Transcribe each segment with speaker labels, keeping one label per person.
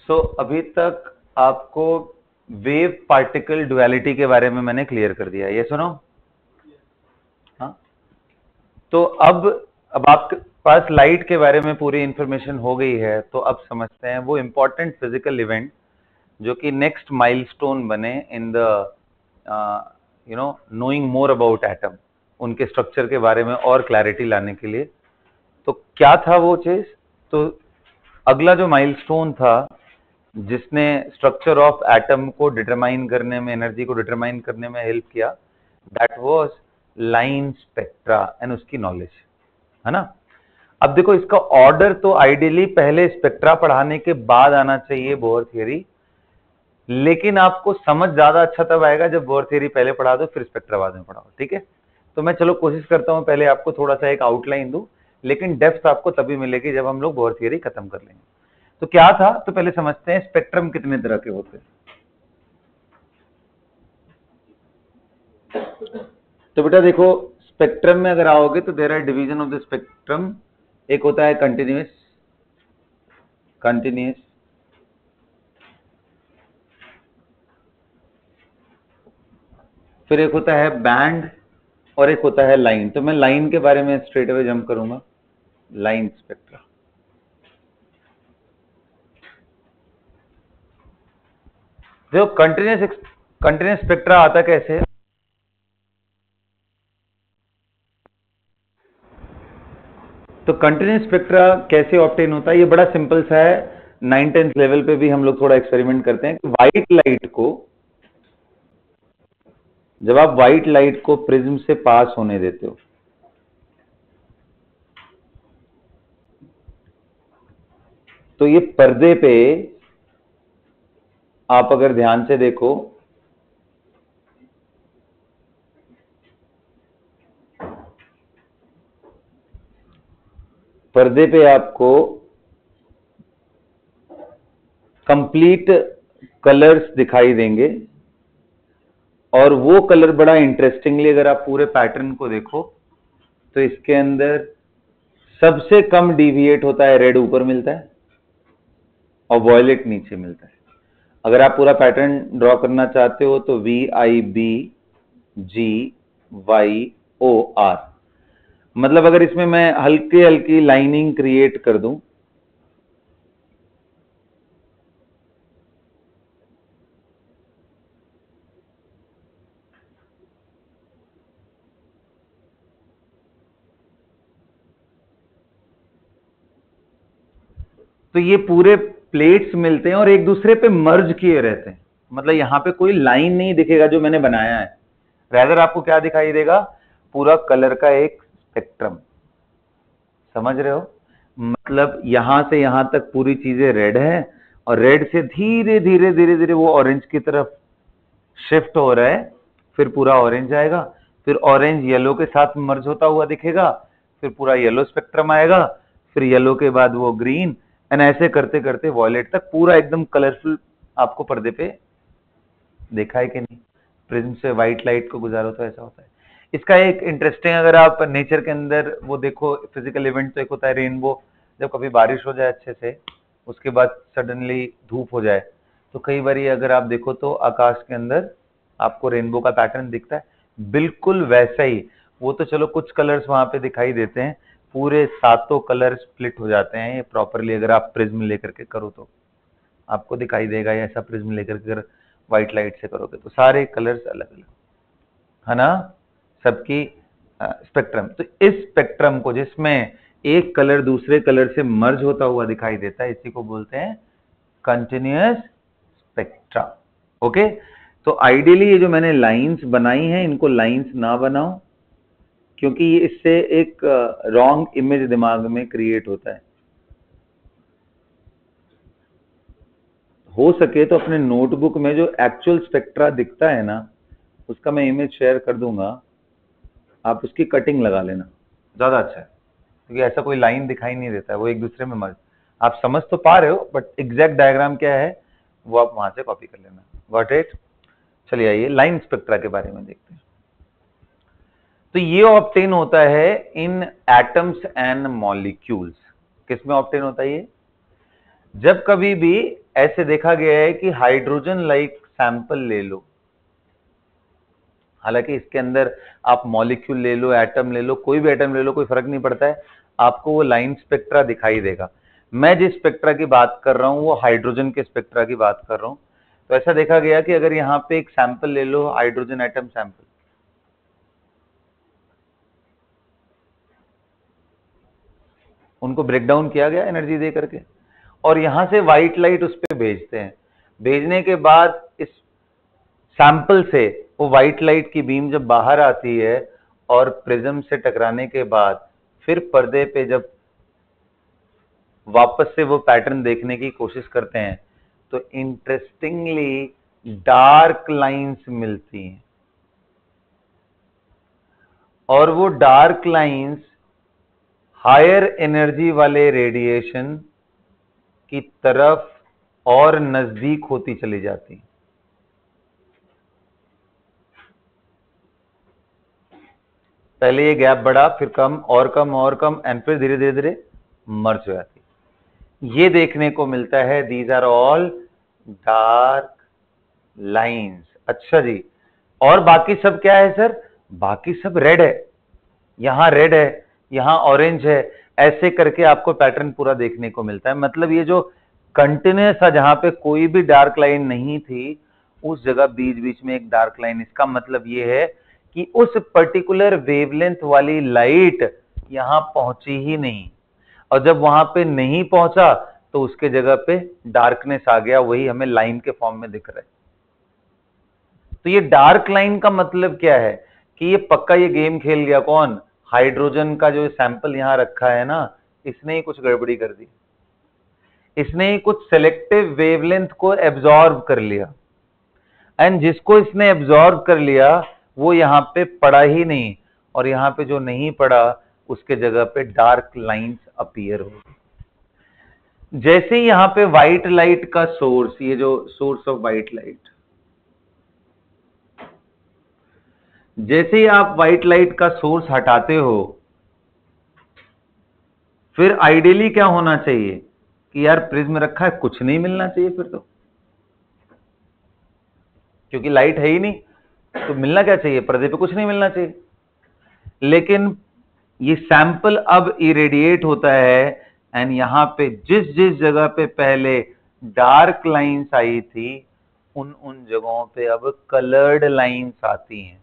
Speaker 1: अभी तक आपको वेव पार्टिकल डुअलिटी के बारे में मैंने क्लियर कर दिया, ये सुनो। हाँ, तो अब आपके पास लाइट के बारे में पूरी इंफॉर्मेशन हो गई है, तो अब समझते हैं वो इंपॉर्टेंट फिजिकल इवेंट जो कि नेक्स्ट माइलस्टोन बने in the knowing more about atom, उनके स्ट्रक्चर के बारे में और क्लैरिटी लाने के लिए। तो क्या था वो चीज? तो अगला जो माइलस्टोन था जिसने स्ट्रक्चर ऑफ एटम को डिटरमाइन करने में, एनर्जी को डिटरमाइन करने में हेल्प किया, that was line spectra and उसकी नॉलेज, है ना। अब देखो, इसका ऑर्डर तो आइडियली पहले स्पेक्ट्रा पढ़ाने के बाद आना चाहिए, बोर थियरी, लेकिन आपको समझ ज्यादा अच्छा तब आएगा जब बोर थियरी पहले पढ़ा दो, फिर स्पेक्ट्रा बाद में पढ़ाओ, ठीक है। तो मैं चलो कोशिश करता हूं पहले आपको थोड़ा सा एक आउटलाइन दूं, लेकिन डेप्थ आपको तभी मिलेगी जब हम लोग बोर थियरी खत्म कर लेंगे। तो क्या था, तो पहले समझते हैं स्पेक्ट्रम कितने तरह के होते हैं। तो बेटा देखो, स्पेक्ट्रम में अगर आओगे तो there are division of the spectrum. एक होता है कंटिन्यूअस, फिर एक होता है बैंड और एक होता है लाइन। तो मैं लाइन के बारे में स्ट्रेट अवे जंप करूंगा, लाइन स्पेक्ट्रा। देखो कंटिन्यूअस स्पेक्ट्रा आता कैसे? तो कंटिन्यूअस स्पेक्ट्रा कैसे ऑब्टेन होता है, ये बड़ा सिंपल सा है। 9th-10th लेवल पे भी हम लोग थोड़ा एक्सपेरिमेंट करते हैं कि व्हाइट लाइट को, जब आप व्हाइट लाइट को प्रिज्म से पास होने देते हो, तो ये पर्दे पे आप अगर ध्यान से देखो, पर्दे पे आपको कंप्लीट कलर्स दिखाई देंगे, और वो कलर बड़ा इंटरेस्टिंगली, अगर आप पूरे पैटर्न को देखो तो इसके अंदर सबसे कम डिविएट होता है रेड, ऊपर मिलता है, और वॉयलेट नीचे मिलता है। अगर आप पूरा पैटर्न ड्रॉ करना चाहते हो तो VIBGYOR, मतलब अगर इसमें मैं हल्की हल्की लाइनिंग क्रिएट कर दूं, तो ये पूरे प्लेट्स मिलते हैं और एक दूसरे पे मर्ज किए रहते हैं। मतलब यहां पे कोई लाइन नहीं दिखेगा जो मैंने बनाया है, रैदर आपको क्या दिखाई देगा, पूरा कलर का एक स्पेक्ट्रम। समझ रहे हो? मतलब यहां से यहां तक पूरी चीजें रेड है, और रेड से धीरे धीरे धीरे धीरे वो ऑरेंज की तरफ शिफ्ट हो रहा है, फिर पूरा ऑरेंज आएगा, फिर ऑरेंज येलो के साथ मर्ज होता हुआ दिखेगा, फिर पूरा येलो स्पेक्ट्रम आएगा, फिर येलो के बाद वो ग्रीन, एंड ऐसे करते करते वॉयलेट तक पूरा एकदम कलरफुल आपको पर्दे पे देखा है कि नहीं। प्रिज्म से व्हाइट लाइट को गुजारो तो ऐसा होता है। इसका एक इंटरेस्टिंग, अगर आप नेचर के अंदर वो देखो फिजिकल इवेंट, तो एक होता है रेनबो। जब कभी बारिश हो जाए अच्छे से, उसके बाद सडनली धूप हो जाए, तो कई बार अगर आप देखो तो आकाश के अंदर आपको रेनबो का पैटर्न दिखता है, बिल्कुल वैसा ही। वो तो चलो कुछ कलर्स वहां पे दिखाई देते हैं, पूरे 7 कलर स्प्लिट हो जाते हैं ये प्रॉपरली, अगर आप प्रिज्म लेकर के करो तो आपको दिखाई देगा। ऐसा प्रिज्म लेकर के अगर व्हाइट लाइट से करोगे तो सारे कलर्स अलग अलग, है ना, सबकी स्पेक्ट्रम। तो इस स्पेक्ट्रम को, जिसमें एक कलर दूसरे कलर से मर्ज होता हुआ दिखाई देता है, इसी को बोलते हैं कंटिन्यूअस स्पेक्ट्रा। ओके, तो आइडियली ये जो मैंने लाइंस बनाई हैं, इनको लाइंस ना बनाओ, क्योंकि इससे एक रॉन्ग इमेज दिमाग में क्रिएट होता है। हो सके तो अपने नोटबुक में जो एक्चुअल स्पेक्ट्रा दिखता है ना, उसका मैं इमेज शेयर कर दूंगा, आप उसकी कटिंग लगा लेना, ज्यादा अच्छा है, क्योंकि ऐसा कोई लाइन दिखाई नहीं देता है, वो एक दूसरे में मर्ज। आप समझ तो पा रहे हो, बट एग्जैक्ट डायग्राम क्या है वो आप वहां से कॉपी कर लेना। Got it? चलिए आइए लाइन स्पेक्ट्रा के बारे में देखते हैं। तो ये ऑब्टेन होता है इन एटम्स एंड मॉलिक्यूल्स। किसमें ऑब्टेन होता है ये? जब कभी भी ऐसे देखा गया है कि हाइड्रोजन लाइक सैंपल ले लो, हालांकि इसके अंदर आप मॉलिक्यूल ले लो, एटम ले लो, कोई भी एटम ले लो, कोई फर्क नहीं पड़ता है, आपको वो लाइन स्पेक्ट्रा दिखाई देगा। मैं जिस स्पेक्ट्रा की बात कर रहा हूं वो हाइड्रोजन के स्पेक्ट्रा की बात कर रहा हूं। तो ऐसा देखा गया कि अगर यहाँ पे एक सैंपल ले लो, हाइड्रोजन एटम सैंपल, उनको ब्रेक डाउन किया गया एनर्जी दे करके, और यहां से व्हाइट लाइट उस पर भेजते हैं। भेजने के बाद इस सैंपल से वो व्हाइट लाइट की बीम जब बाहर आती है और प्रिज्म से टकराने के बाद फिर पर्दे पे जब वापस से वो पैटर्न देखने की कोशिश करते हैं तो इंटरेस्टिंगली डार्क लाइंस मिलती हैं, और वो डार्क लाइंस हायर एनर्जी वाले रेडिएशन की तरफ और नजदीक होती चली जाती। पहले ये गैप बढ़ा, फिर कम और कम और कम, एंड फिर धीरे धीरे धीरे मर्ज हो जाती। ये देखने को मिलता है, these are all dark lines. अच्छा जी, और बाकी सब क्या है सर? बाकी सब रेड है, यहां रेड है, यहां ऑरेंज है, ऐसे करके आपको पैटर्न पूरा देखने को मिलता है। मतलब ये जो कंटिन्यूस था, जहां पे कोई भी डार्क लाइन नहीं थी, उस जगह बीच बीच में एक डार्क लाइन। इसका मतलब ये है कि उस पर्टिकुलर वेवलेंथ वाली लाइट यहां पहुंची ही नहीं, और जब वहां पे नहीं पहुंचा तो उसके जगह पे डार्कनेस आ गया, वही हमें लाइन के फॉर्म में दिख रहा है। तो ये डार्क लाइन का मतलब क्या है कि ये पक्का ये गेम खेल गया कौन? हाइड्रोजन का जो सैंपल यहां रखा है ना, इसने ही कुछ गड़बड़ी कर दी, इसने ही कुछ सेलेक्टिव वेवलेंथ को एब्जॉर्ब कर लिया, एंड जिसको इसने एब्जॉर्ब कर लिया वो यहां पे पड़ा ही नहीं, और यहां पे जो नहीं पड़ा उसके जगह पे डार्क लाइंस अपीयर हो गई। जैसे ही यहां पे व्हाइट लाइट का सोर्स, ये जो सोर्स ऑफ व्हाइट लाइट, जैसे ही आप व्हाइट लाइट का सोर्स हटाते हो, फिर आइडियली क्या होना चाहिए कि यार प्रिज्म रखा है, कुछ नहीं मिलना चाहिए फिर तो, क्योंकि लाइट है ही नहीं, तो मिलना क्या चाहिए? पर्दे पे कुछ नहीं मिलना चाहिए। लेकिन ये सैंपल अब इरेडिएट होता है, एंड यहां पे जिस जिस जगह पे पहले डार्क लाइंस आई थी, उन उन जगहों पे अब कलर्ड लाइंस आती हैं।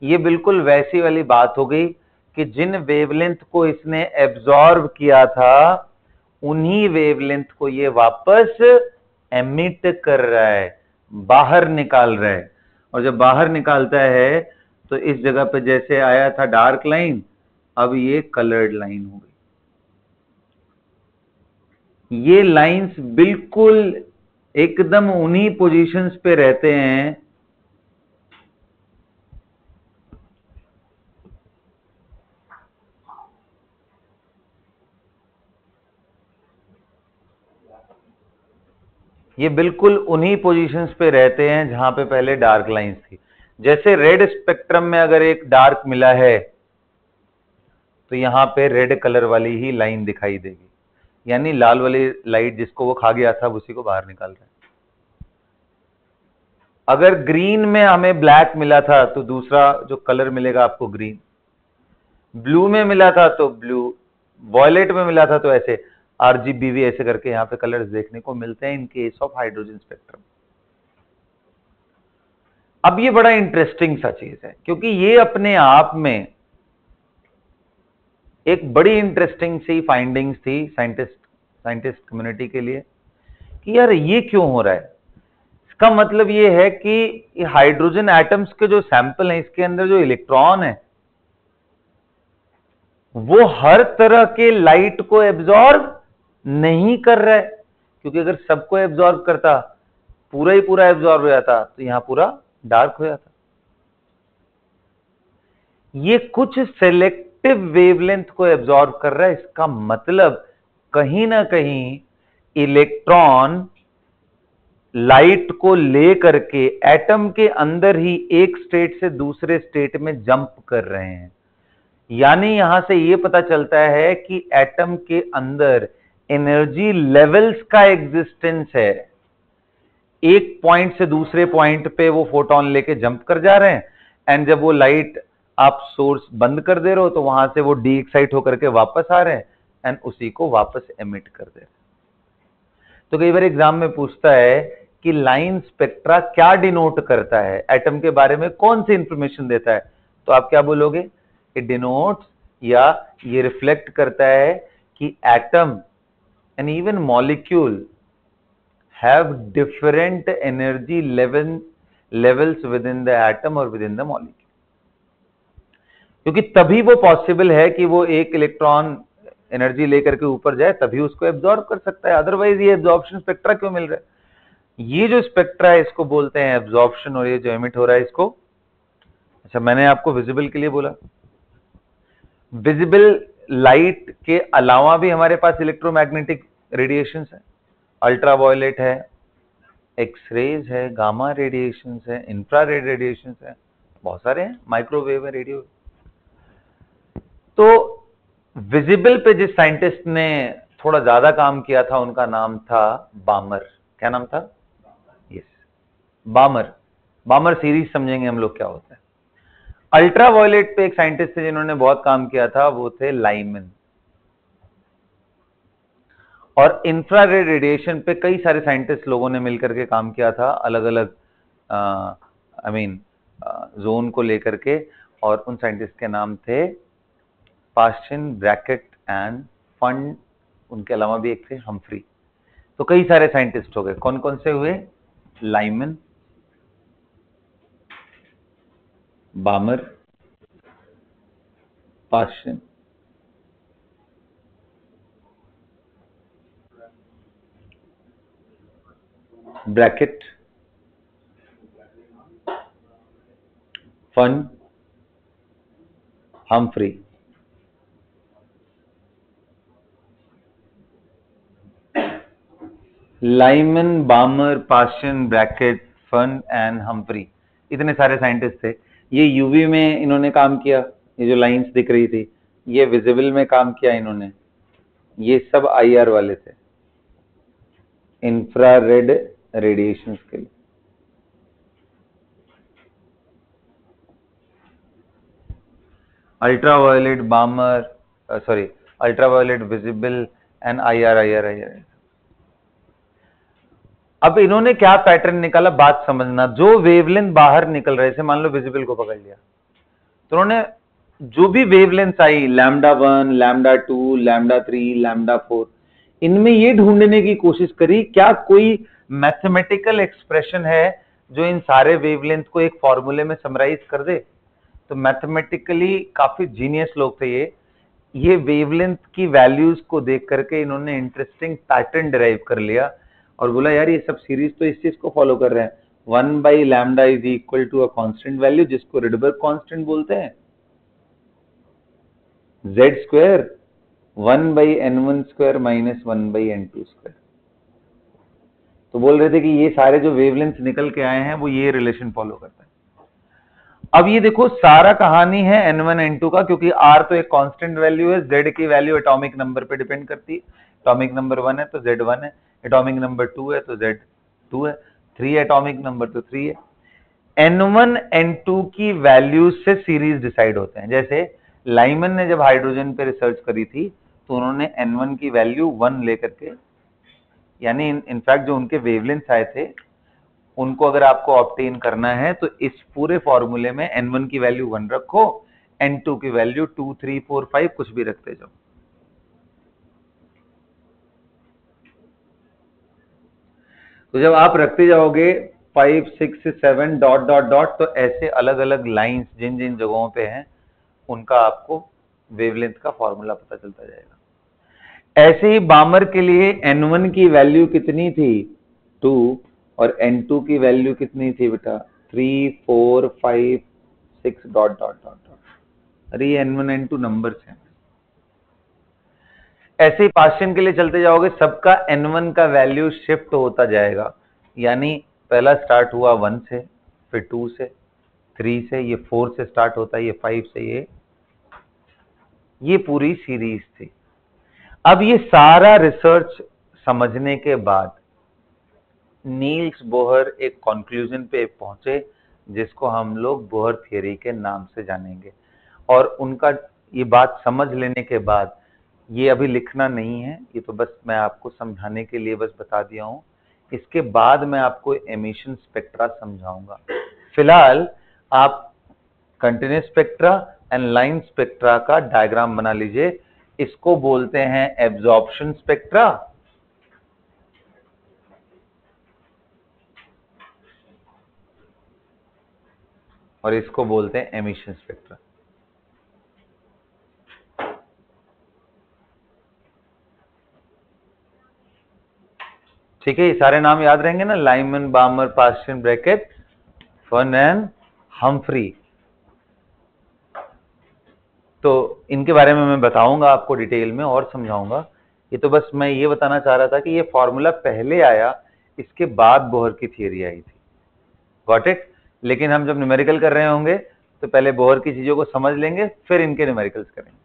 Speaker 1: ये बिल्कुल वैसी वाली बात हो गई कि जिन वेवलेंथ को इसने एब्जॉर्ब किया था, उन्हीं वेवलेंथ को ये वापस एमिट कर रहा है, बाहर निकाल रहा है। और जब बाहर निकालता है तो इस जगह पे जैसे आया था डार्क लाइन, अब ये कलर्ड लाइन हो गई। ये लाइंस बिल्कुल एकदम उन्हीं पोजीशंस पे रहते हैं ये बिल्कुल उन्हीं पोजीशंस पे रहते हैं जहां पे पहले डार्क लाइंस थी। जैसे रेड स्पेक्ट्रम में अगर एक डार्क मिला है तो यहां पे रेड कलर वाली ही लाइन दिखाई देगी, यानी लाल वाली लाइट जिसको वो खा गया था उसी को बाहर निकाल रहा है। अगर ग्रीन में हमें ब्लैक मिला था तो दूसरा जो कलर मिलेगा आपको ग्रीन, ब्लू में मिला था तो ब्लू, वॉयलेट में मिला था तो ऐसे RGBV ऐसे करके यहां पे कलर्स देखने को मिलते हैं in case of hydrogen spectrum. अब ये बड़ा इंटरेस्टिंग सा चीज है, क्योंकि ये अपने आप में एक बड़ी इंटरेस्टिंग सी फाइंडिंग्स थी साइंटिस्ट कम्युनिटी के लिए कि यार ये क्यों हो रहा है। इसका मतलब ये है कि हाइड्रोजन एटम्स के जो सैंपल हैं, इसके अंदर जो इलेक्ट्रॉन है वो हर तरह के लाइट को एब्जॉर्ब नहीं कर रहा है, क्योंकि अगर सबको एब्जॉर्ब करता, पूरा ही पूरा एब्जॉर्ब हो जाता, तो यहां पूरा डार्क हो जाता। ये कुछ सेलेक्टिव वेवलेंथ को एब्जॉर्ब कर रहा है। इसका मतलब कहीं ना कहीं इलेक्ट्रॉन लाइट को ले करके एटम के अंदर ही एक स्टेट से दूसरे स्टेट में जंप कर रहे हैं। यानी यहां से यह पता चलता है कि एटम के अंदर एनर्जी लेवल्स का एग्जिस्टेंस है। एक पॉइंट से दूसरे पॉइंट पे वो फोटोन लेके जंप कर जा रहे हैं, एंड जब वो लाइट आप सोर्स बंद कर दे रहे हो तो वहां से वो डी एक्साइट होकर के वापस आ रहे हैं एंड उसी को वापस एमिट कर दे रहे हैं। तो कई बार एग्जाम में पूछता है कि लाइन स्पेक्ट्रा क्या डिनोट करता है, एटम के बारे में कौन सी इंफॉर्मेशन देता है, तो आप क्या बोलोगे? इट डिनोट्स या ये रिफ्लेक्ट करता है कि atom and even molecule have different energy levels within the atom or within the molecule, क्योंकि तभी वो पॉसिबल है कि वो एक इलेक्ट्रॉन एनर्जी लेकर के ऊपर जाए, तभी उसको एब्जॉर्ब कर सकता है, अदरवाइज ये एब्जॉर्प्शन स्पेक्ट्रा क्यों मिल रहा है? ये जो स्पेक्ट्रा है इसको बोलते हैं एब्जॉर्प्शन, और ये जो एमिट हो रहा है इसको, अच्छा मैंने आपको विजिबल के लिए बोला, विजिबल लाइट के अलावा भी हमारे पास इलेक्ट्रोमैग्नेटिक रेडिएशंस है, अल्ट्रावायलेट है, एक्सरेज है, गामा रेडिएशंस है, इंफ्रारेड रेडिएशंस है, बहुत सारे हैं, माइक्रोवेव है, रेडियो। तो विजिबल पे जिस साइंटिस्ट ने थोड़ा ज्यादा काम किया था उनका नाम था बामर। क्या नाम था? यस, बामर। बामर सीरीज समझेंगे हम लोग क्या होता है। अल्ट्रावायलेट पे एक साइंटिस्ट थे जिन्होंने बहुत काम किया था, वो थे लाइमन। और इंफ्रारेड रेडिएशन पे कई सारे साइंटिस्ट लोगों ने मिलकर के काम किया था, अलग अलग जोन को लेकर के, और उन साइंटिस्ट के नाम थे पास्चन, ब्रैकेट एंड फंड। उनके अलावा भी एक थे हम्फ्री। तो कई सारे साइंटिस्ट हो गए। कौन कौन से हुए? Lyman, Balmer, Paschen, Brackett, Pfund, Humphrey. Lyman, Balmer, Paschen, Brackett, Pfund and Humphrey, इतने सारे साइंटिस्ट थे। ये यूवी में इन्होंने काम किया, ये जो लाइंस दिख रही थी, ये विजिबल में काम किया इन्होंने। ये सब आईआर वाले थे, इंफ्रारेड रेडिएशंस के लिए। Ultraviolet, बामर, sorry ultraviolet, visible and IR. अब इन्होंने क्या पैटर्न निकाला, बात समझना। जो वेवलेंथ बाहर निकल रहे थे, मान लो विजिबल को पकड़ लिया, तो उन्होंने जो भी वेवलेंथ आई, λ1, λ2, λ3, λ4, इनमें ये ढूंढने की कोशिश करी क्या कोई मैथमेटिकल एक्सप्रेशन है जो इन सारे वेवलेंथ को एक फॉर्मूले में समराइज कर दे। तो मैथमेटिकली काफी जीनियस लोग थे ये वेवलेंथ की वैल्यूज को देख करके इन्होंने इंटरेस्टिंग पैटर्न डिराइव कर लिया और बोला यार ये सब सीरीज तो इस चीज को फॉलो कर रहे हैं, 1/λ is equal to a constant value जिसको रिडबर्ग कांस्टेंट बोलते हैं, z square 1/n1 square minus 1/n2 square. तो बोल रहे थे कि ये सारे जो वेवलेंथ निकल के आए हैं वो ये रिलेशन फॉलो करता है। अब ये देखो सारा कहानी है n1 n2 का, क्योंकि r तो एक कांस्टेंट वैल्यू है, z की वैल्यू एटॉमिक नंबर पे डिपेंड करती है। एटॉमिक नंबर 1 है तो z 1 है, एटॉमिक नंबर 2 है तो z 2 है, 3 एटॉमिक नंबर तो 3 है। n1 n2 की वैल्यू से सीरीज डिसाइड होते हैं। जैसे लाइमन ने जब हाइड्रोजन पे रिसर्च करी थी तो उन्होंने n1 की वैल्यू 1 लेकर के, यानी इनफैक्ट जो उनके वेवलेंथ आए थे उनको अगर आपको ऑब्टेन करना है तो इस पूरे फॉर्मूले में n1 की वैल्यू 1 रखो, n2 की वैल्यू 2, 3, 4, 5 कुछ भी रखते जाओ। तो जब आप रखते जाओगे 5, 6, 7 डॉट डॉट डॉट, तो ऐसे अलग अलग लाइंस जिन जिन जगहों पे हैं उनका आपको वेवलेंथ का फॉर्मूला पता चलता जाएगा। ऐसे ही बामर के लिए n1 की वैल्यू कितनी थी? 2, और n2 की वैल्यू कितनी थी बेटा? 3, 4, 5, 6 डॉट डॉट डॉट डॉट। अरे ये n1 n2 नंबर्स हैं। ऐसे ही पास्चन के लिए चलते जाओगे, सबका n1 का वैल्यू शिफ्ट होता जाएगा, यानी पहला स्टार्ट हुआ 1 से, फिर 2 से, 3 से, ये 4 से स्टार्ट होता है, ये 5 से, ये पूरी सीरीज थी। अब ये सारा रिसर्च समझने के बाद नील्स बोहर एक कंक्लूजन पे पहुंचे जिसको हम लोग बोहर थियरी के नाम से जानेंगे। और उनका ये बात समझ लेने के बाद, ये अभी लिखना नहीं है, ये तो बस मैं आपको समझाने के लिए बस बता दिया हूं। इसके बाद मैं आपको एमिशन स्पेक्ट्रा समझाऊंगा। फिलहाल आप continuous spectra and line spectra का डायग्राम बना लीजिए। इसको बोलते हैं एब्जॉर्प्शन स्पेक्ट्रा, और इसको बोलते हैं एमिशन स्पेक्ट्रा। ठीक है, ये सारे नाम याद रहेंगे ना, Lyman, Balmer, Paschen, Brackett, Pfund and Humphreys. तो इनके बारे में मैं बताऊंगा आपको डिटेल में और समझाऊंगा। ये तो बस मैं ये बताना चाह रहा था कि ये फॉर्मूला पहले आया, इसके बाद बोहर की थियरी आई थी। Got it? लेकिन हम जब न्यूमेरिकल कर रहे होंगे तो पहले बोहर की चीजों को समझ लेंगे, फिर इनके न्यूमेरिकल्स करेंगे।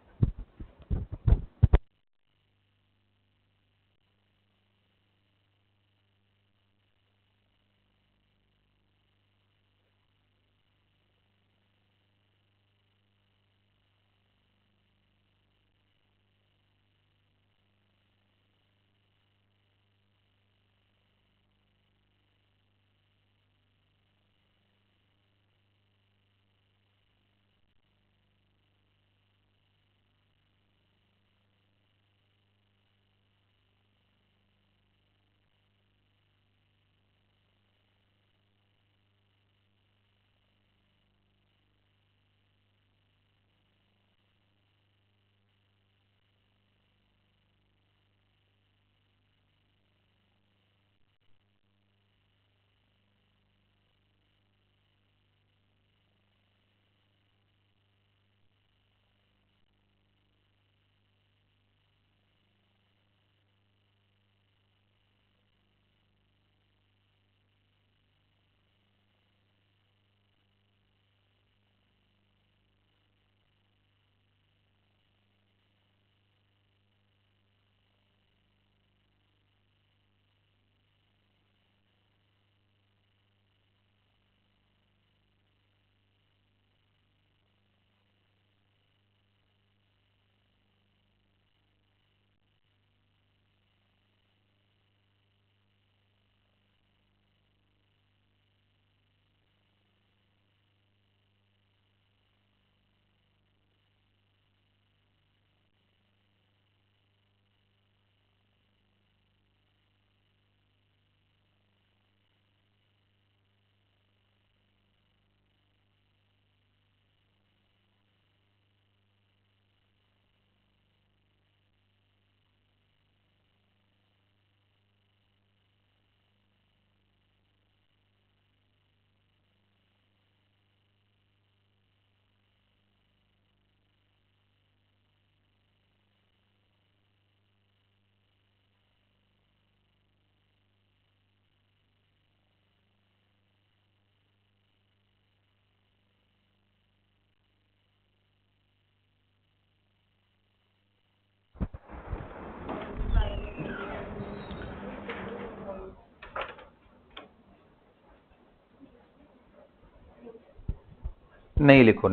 Speaker 1: नहीं लिखो,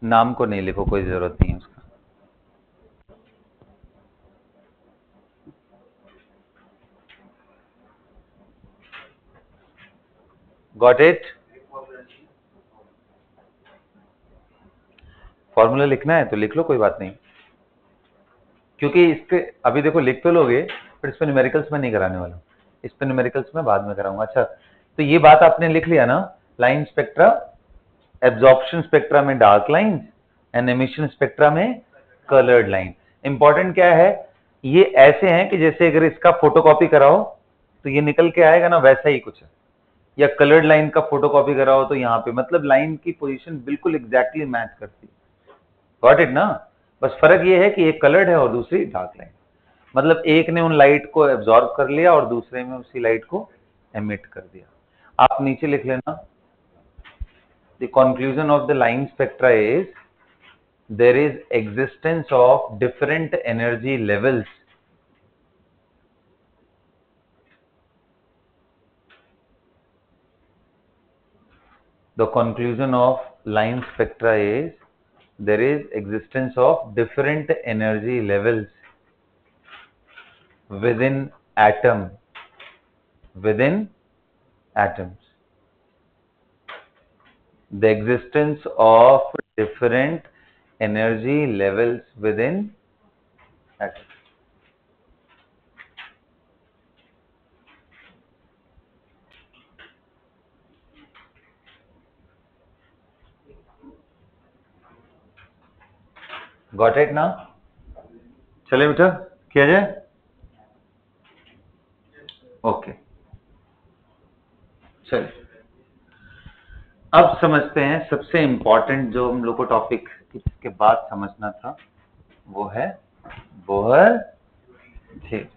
Speaker 1: नाम को नहीं लिखो, कोई जरूरत नहीं है उसका। Got it? फॉर्मूला लिखना है तो लिख लो, कोई बात नहीं। क्योंकि इस पे अभी देखो लिख तो लोगे, पर इस पे न्यूमेरिकल्स में नहीं कराने वाला, इस पे न्यूमेरिकल्स में बाद में कराऊंगा। अच्छा, तो ये बात आपने लिख लिया ना, लाइन स्पेक्ट्रा, एब्जॉर्प्शन स्पेक्ट्रा में dark line and emission spectra में कलर्ड लाइन। इंपॉर्टेंट क्या है, ये ऐसे हैं कि जैसे अगर इसका फोटोकॉपी कराओ तो ये निकल के आएगा ना, वैसा ही कुछ है। या कलर्ड लाइन का फोटोकॉपी कराओ तो यहाँ पे मतलब लाइन की पोजीशन बिल्कुल एग्जैक्टली मैच करती है। गॉट इट ना? बस फर्क ये है कि एक कलर्ड है और दूसरी डार्क लाइन। मतलब एक ने उन लाइट को एब्जॉर्ब कर लिया और दूसरे में उसी लाइट को एमिट कर दिया। आप नीचे लिख लेना, the conclusion of the line spectra is there is existence of different energy levels the conclusion of line spectra is there is existence of different energy levels within atoms. The existence of different energy levels within atoms. Got it now? चले बेटा किया जाए? Okay चलिए अब समझते हैं सबसे important जो हम लोग को टॉपिक इसके बाद समझना था वो है Bohr theory.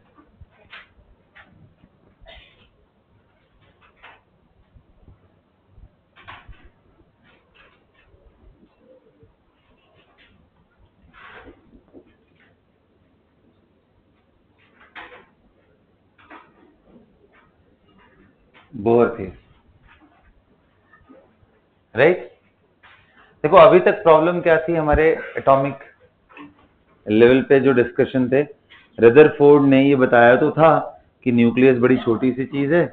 Speaker 1: Bohr theory right. देखो अभी तक प्रॉब्लम क्या थी हमारे एटॉमिक लेवल पे जो डिस्कशन थे, रदरफोर्ड ने ये बताया तो था कि न्यूक्लियस बड़ी छोटी सी चीज है,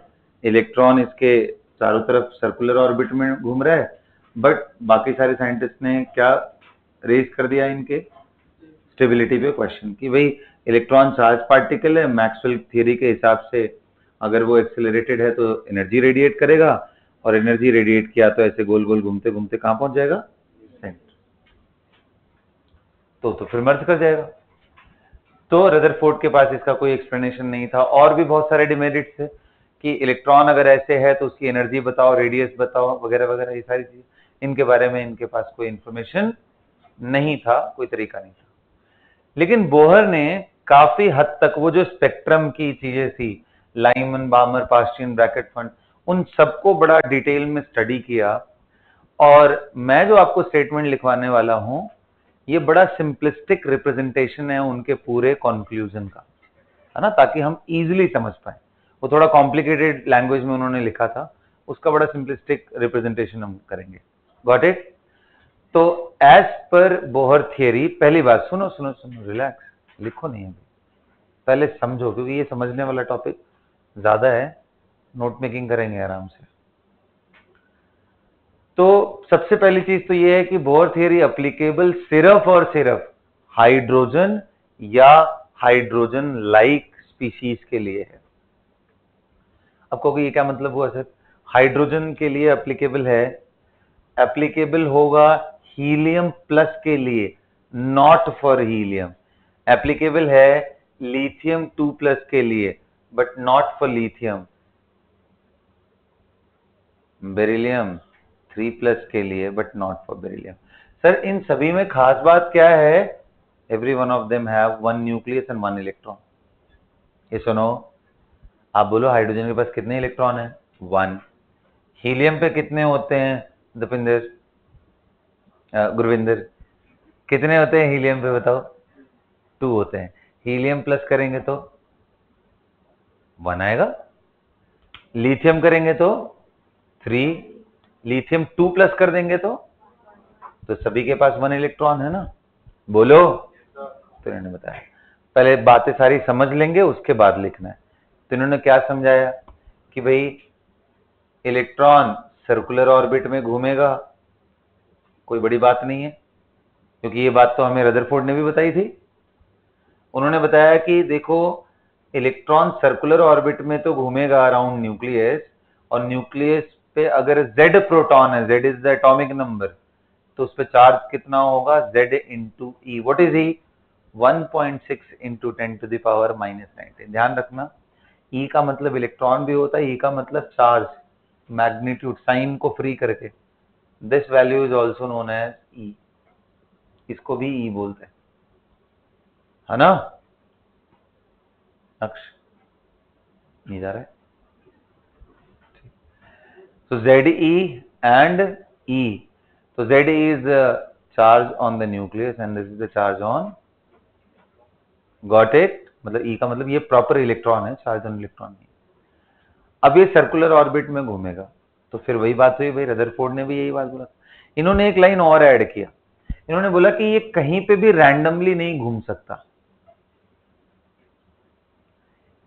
Speaker 1: इलेक्ट्रॉन इसके चारों तरफ सर्कुलर ऑर्बिट में घूम रहा है, बट बाकी सारे साइंटिस्ट ने क्या रेज कर दिया इनके स्टेबिलिटी पे क्वेश्चन कि भाई इलेक्ट्रॉन चार्ज पार्टिकल है, मैक्सवेल थ्योरी के हिसाब से अगर वो एक्सेलरेटेड है तो एनर्जी रेडिएट करेगा, और एनर्जी रेडिएट किया तो ऐसे गोल गोल घूमते घूमते कहां पहुंच जाएगा? सेंटर। तो फिर मर्ज कर जाएगा। तो रदरफोर्ड के पास इसका कोई एक्सप्लेनेशन नहीं था। और भी बहुत सारे डिमेरिट्स थे कि इलेक्ट्रॉन अगर ऐसे है तो उसकी एनर्जी बताओ, रेडियस बताओ, वगैरह वगैरह, ये सारी चीजें इनके बारे में इनके पास कोई इंफॉर्मेशन नहीं था, कोई तरीका नहीं था। लेकिन बोहर ने काफी हद तक वो जो स्पेक्ट्रम की चीजें थी, लाइमन, बामर, पास्टियन, ब्रैकेट फंड, उन सबको बड़ा डिटेल में स्टडी किया। और मैं जो आपको स्टेटमेंट लिखवाने वाला हूं ये बड़ा सिंपलिस्टिक रिप्रेजेंटेशन है उनके पूरे कंक्लूजन का, है ना, ताकि हम इजीली समझ पाए। वो थोड़ा कॉम्प्लिकेटेड लैंग्वेज में उन्होंने लिखा था, उसका बड़ा सिंपलिस्टिक रिप्रेजेंटेशन हम करेंगे। Got it? तो एज पर बोहर थियरी, पहली बात सुनो सुनो सुनो, रिलैक्स, लिखो नहीं अभी, पहले समझो, क्योंकि ये समझने वाला टॉपिक ज्यादा है, नोट मेकिंग करेंगे आराम से। तो सबसे पहली चीज तो ये है कि बोहर थियरी एप्लीकेबल सिर्फ और सिर्फ हाइड्रोजन या हाइड्रोजन लाइक स्पीशीज के लिए है। अब कहोगे ये क्या मतलब हुआ सर? हाइड्रोजन के लिए एप्लीकेबल है, एप्लीकेबल होगा हीलियम प्लस के लिए, नॉट फॉर हीलियम। एप्लीकेबल है लिथियम 2+ के लिए, but not for lithium. Beryllium 3+ के लिए, but not for beryllium. Sir इन सभी में खास बात क्या है? Every one of them have 1 nucleus and 1 electron. ये सुनो, आप बोलो हाइड्रोजन के पास कितने इलेक्ट्रॉन है? 1। हीलियम पे कितने होते हैं दीपिंदर, गुरविंदर, कितने होते हैं हीलियम पे बताओ? 2 होते हैं। हीलियम प्लस करेंगे तो 1 आएगा, लिथियम करेंगे तो 3, लिथियम 2+ कर देंगे तो सभी के पास 1 इलेक्ट्रॉन है ना, बोलो। तो इन्होंने बताया, पहले बातें सारी समझ लेंगे उसके बाद लिखना है। तो इन्होंने क्या समझाया कि भाई इलेक्ट्रॉन सर्कुलर ऑर्बिट में घूमेगा, कोई बड़ी बात नहीं है, क्योंकि ये बात तो हमें रदरफोर्ड ने भी बताई थी। उन्होंने बताया कि देखो इलेक्ट्रॉन सर्कुलर ऑर्बिट में तो घूमेगा अराउंड न्यूक्लियस, और न्यूक्लियस पे अगर Z प्रोटॉन है, Z is the atomic number, तो उस पे चार्ज कितना होगा? Z into E. What is E? 1.6 into 10⁻⁻19। ध्यान रखना, ई का मतलब इलेक्ट्रॉन भी होता है, ई का मतलब चार्ज, मैग्नीट्यूड, साइन को फ्री करके। This value is also known as E, इसको भी ई बोलते हैं, है ना? अक्ष नहीं जा रहा है। So Ze and E. So Ze is the charge on the nucleus and this is the charge on, got it? मतलब E का मतलब ये प्रॉपर इलेक्ट्रॉन है, चार्ज ऑन इलेक्ट्रॉन नहीं। अब ये सर्कुलर ऑर्बिट में घूमेगा, तो फिर वही बात हुई भाई, रदरफोर्ड ने भी यही बात बोला। इन्होंने एक लाइन और ऐड किया, इन्होंने बोला कि ये कहीं पे भी रैंडमली नहीं घूम सकता,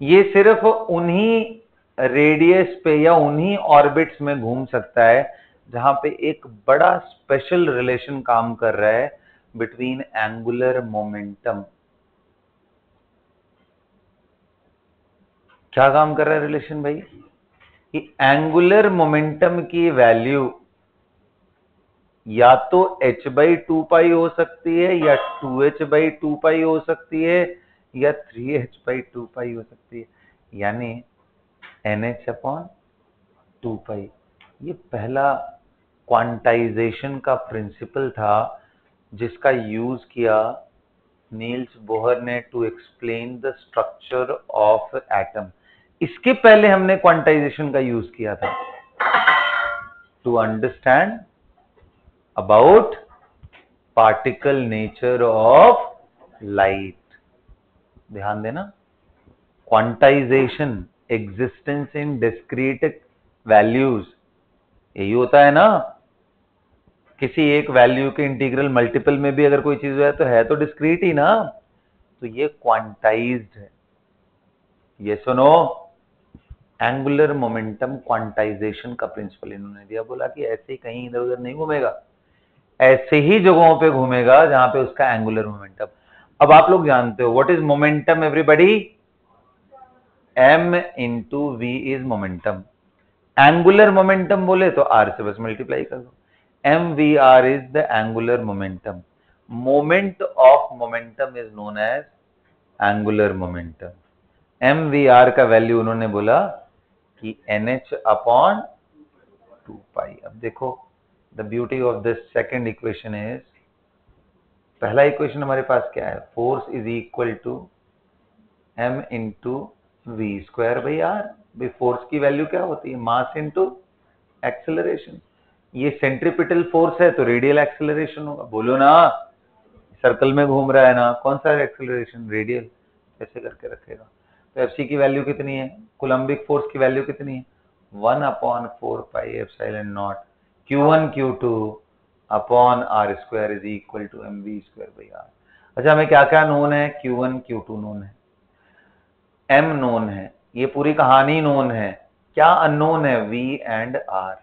Speaker 1: ये सिर्फ उन्हीं रेडियस पे या उन्हीं ऑर्बिट्स में घूम सकता है जहां पे एक बड़ा स्पेशल रिलेशन काम कर रहा है बिटवीन एंगुलर मोमेंटम। क्या काम कर रहा है रिलेशन भाई? कि एंगुलर मोमेंटम की वैल्यू या तो h/2π हो सकती है, या 2h/2π हो सकती है, या 3h/2π हो सकती है, यानी NH/2π। ये पहला क्वांटाइजेशन का प्रिंसिपल था जिसका यूज किया नील्स बोहर ने to explain the structure of atom. इसके पहले हमने क्वांटाइजेशन का यूज किया था to understand about particle nature of light. ध्यान देना, quantization, existence in discrete values, यही होता है ना। किसी एक वैल्यू के इंटीग्रल मल्टीपल में भी अगर कोई चीज है तो डिस्क्रीट ही ना, तो ये क्वांटाइज्ड है। ये सुनो, एंगुलर मोमेंटम क्वांटाइजेशन का प्रिंसिपल इन्होंने दिया, बोला कि ऐसे ही कहीं इधर उधर नहीं घूमेगा, ऐसे ही जगहों पे घूमेगा जहां पे उसका एंगुलर मोमेंटम। अब आप लोग जानते हो what is momentum everybody? m into v is momentum. Angular momentum बोले तो r से बस मल्टीप्लाई कर दो। mvr is the angular momentum. Moment of momentum is known as angular momentum. mvr का वैल्यू उन्होंने बोला कि nh/2π। अब देखो, the beauty of this second equation is, पहला इक्वेशन हमारे पास क्या है? Force is equal to m into we square by r. भाई फोर्स की वैल्यू क्या होती है? Mass into acceleration. ये सेंट्रीपिटल फोर्स है तो रेडियल एक्सेलरेशन होगा। बोलो ना, सर्कल में घूम रहा है ना, कौन सा एक्सेलरेशन? रेडियल। ऐसे करके रखेगा तो एफसी की वैल्यू कितनी है? कूलम्बिक फोर्स की वैल्यू कितनी है? 1/4πε0 Q1 Q2 upon r square is equal to mv square by r. अच्छा, हमें क्या क्या नोन है? Q1 Q2 नोन है, m नोन है, ये पूरी कहानी नोन है। क्या अननोन है? v and r।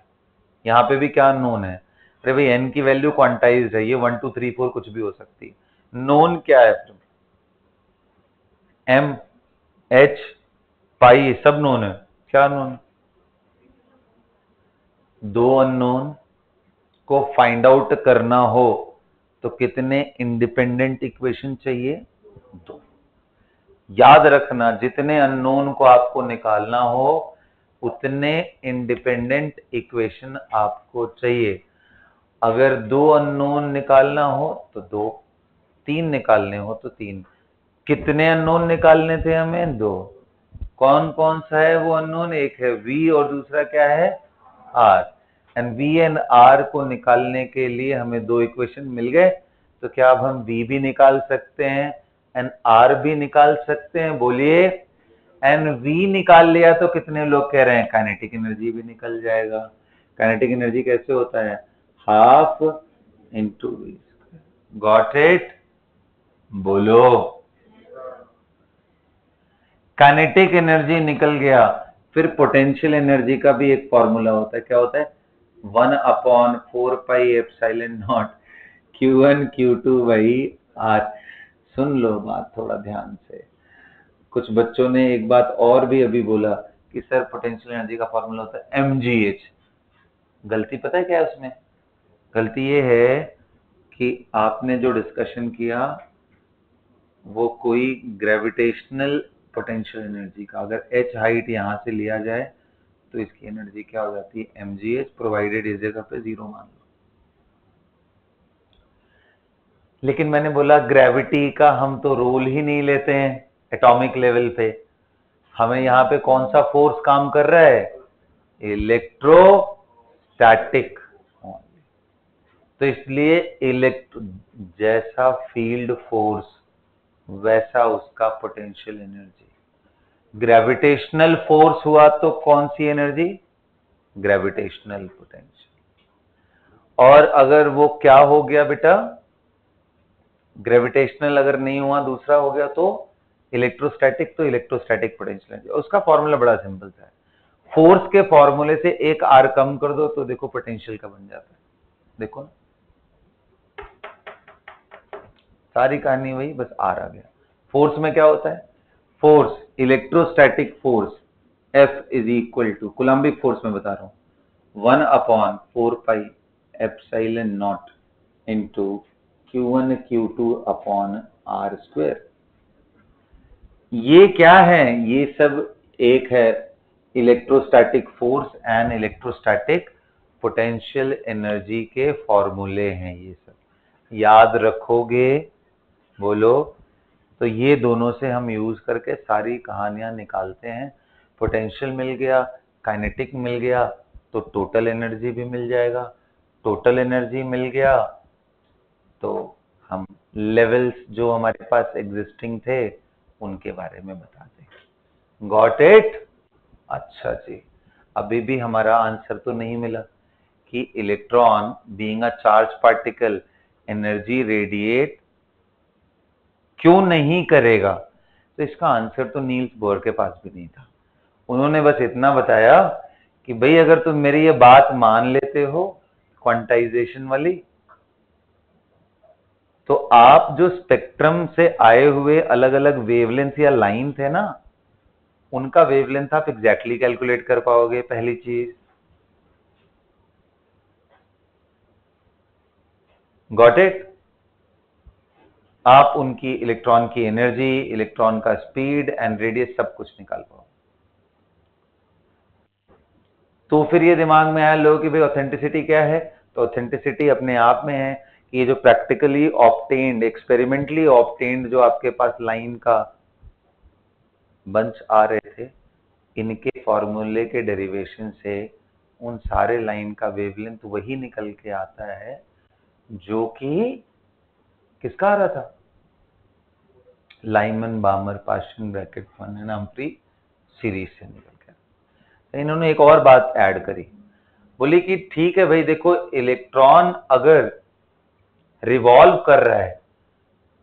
Speaker 1: यहाँ पे भी क्या अननोन है? अरे भाई n की वैल्यू क्वांटाइज्ड है, ये 1 2 3 4 कुछ भी हो सकती है। नोन क्या है? m, h, पाई, सब नोन है। क्या नोन? दो अननोन को फाइंड आउट करना हो तो कितने इंडिपेंडेंट इक्वेशन चाहिए? दो। याद रखना, जितने अननोन को आपको निकालना हो उतने इंडिपेंडेंट इक्वेशन आपको चाहिए। अगर दो अननोन निकालना हो तो दो, तीन निकालने हो तो तीन। कितने अननोन निकालने थे हमें? दो। कौन कौन सा है वो अननोन? एक है v और दूसरा क्या है? r। And v and r को निकालने के लिए हमें दो इक्वेशन मिल गए, तो क्या अब हम v भी निकाल सकते हैं एंड r भी निकाल सकते हैं? बोलिए। एंड v निकाल लिया तो कितने लोग कह रहे हैं काइनेटिक एनर्जी भी निकल जाएगा। काइनेटिक एनर्जी कैसे होता है? Half into v. Got it? बोलो। काइनेटिक एनर्जी निकल गया, फिर पोटेंशियल एनर्जी का भी एक फॉर्मूला होता है। क्या होता है? 1/4πε0 Q1 Q2 बाई r। सुन लो बात थोड़ा ध्यान से। कुछ बच्चों ने एक बात और भी अभी बोला कि सर पोटेंशियल एनर्जी का फॉर्मूला होता है mgh। गलती पता है क्या है उसमें? गलती ये है कि आपने जो डिस्कशन किया वो कोई ग्रेविटेशनल पोटेंशियल एनर्जी का, अगर h हाइट यहां से लिया जाए तो इसकी एनर्जी क्या हो जाती है? mgh, प्रोवाइडेड इस जगह पे 0 मान लो। लेकिन मैंने बोला ग्रेविटी का हम तो रोल ही नहीं लेते हैं एटॉमिक लेवल पे। हमें यहाँ पे कौन सा फोर्स काम कर रहा है? इलेक्ट्रोस्टैटिक। तो इसलिए जैसा फील्ड फोर्स वैसा उसका पोटेंशियल एनर्जी। ग्रेविटेशनल फोर्स हुआ तो कौन सी एनर्जी? Gravitational potential. और अगर वो क्या हो गया बेटा, ग्रेविटेशनल अगर नहीं हुआ, दूसरा हो गया तो इलेक्ट्रोस्टैटिक, तो इलेक्ट्रोस्टैटिक पोटेंशियल। उसका फॉर्मूला बड़ा सिंपल सा है, फोर्स के फॉर्मूले से एक आर कम कर दो तो देखो पोटेंशियल का बन जाता है। देखो ना, सारी कहानी वही, बस आर आ गया। फोर्स में क्या होता है, force, electrostatic force F is equal to, coulombic force में बता रहा हूं, 1/4 pi epsilon naught into Q1 Q2 upon r square. ये क्या है, ये सब एक है electrostatic force and electrostatic potential energy के फॉर्मूले हैं। ये सब याद रखोगे, बोलो, तो ये दोनों से हम यूज करके सारी कहानियां निकालते हैं। पोटेंशियल मिल गया, काइनेटिक मिल गया, तो टोटल एनर्जी भी मिल जाएगा। टोटल एनर्जी मिल गया तो हम लेवल्स जो हमारे पास एग्जिस्टिंग थे उनके बारे में बता दें। Got it? अच्छा जी, अभी भी हमारा आंसर तो नहीं मिला कि electron being a charge particle energy radiate क्यों नहीं करेगा। तो इसका आंसर तो नील्स बोर के पास भी नहीं था। उन्होंने बस इतना बताया कि भाई अगर तुम मेरी ये बात मान लेते हो क्वांटाइजेशन वाली, तो आप जो स्पेक्ट्रम से आए हुए अलग अलग वेवलेंथ या लाइन थे ना, उनका वेवलेंथ आप एग्जैक्टली कैलकुलेट कर पाओगे। पहली चीज, गॉट इट? आप उनकी इलेक्ट्रॉन की एनर्जी, इलेक्ट्रॉन का स्पीड एंड रेडियस सब कुछ निकाल पाओ। तो फिर ये दिमाग में आया लोगों कि भाई ऑथेंटिसिटी क्या है, तो ऑथेंटिसिटी अपने आप में है कि ये जो प्रैक्टिकली ऑब्टेन्ड, एक्सपेरिमेंटली ऑब्टेन्ड जो आपके पास लाइन का बंच आ रहे थे, इनके फॉर्मूले के डेरिवेशन से उन सारे लाइन का वेवलेंथ वही निकल के आता है जो कि किसका आ रहा था, Lyman Balmer Paschen Brackett Pfund and Humphrey series से निकल गया। तो इन्होंने एक और बात ऐड करी, बोली कि ठीक है भाई देखो, इलेक्ट्रॉन अगर रिवॉल्व कर रहा है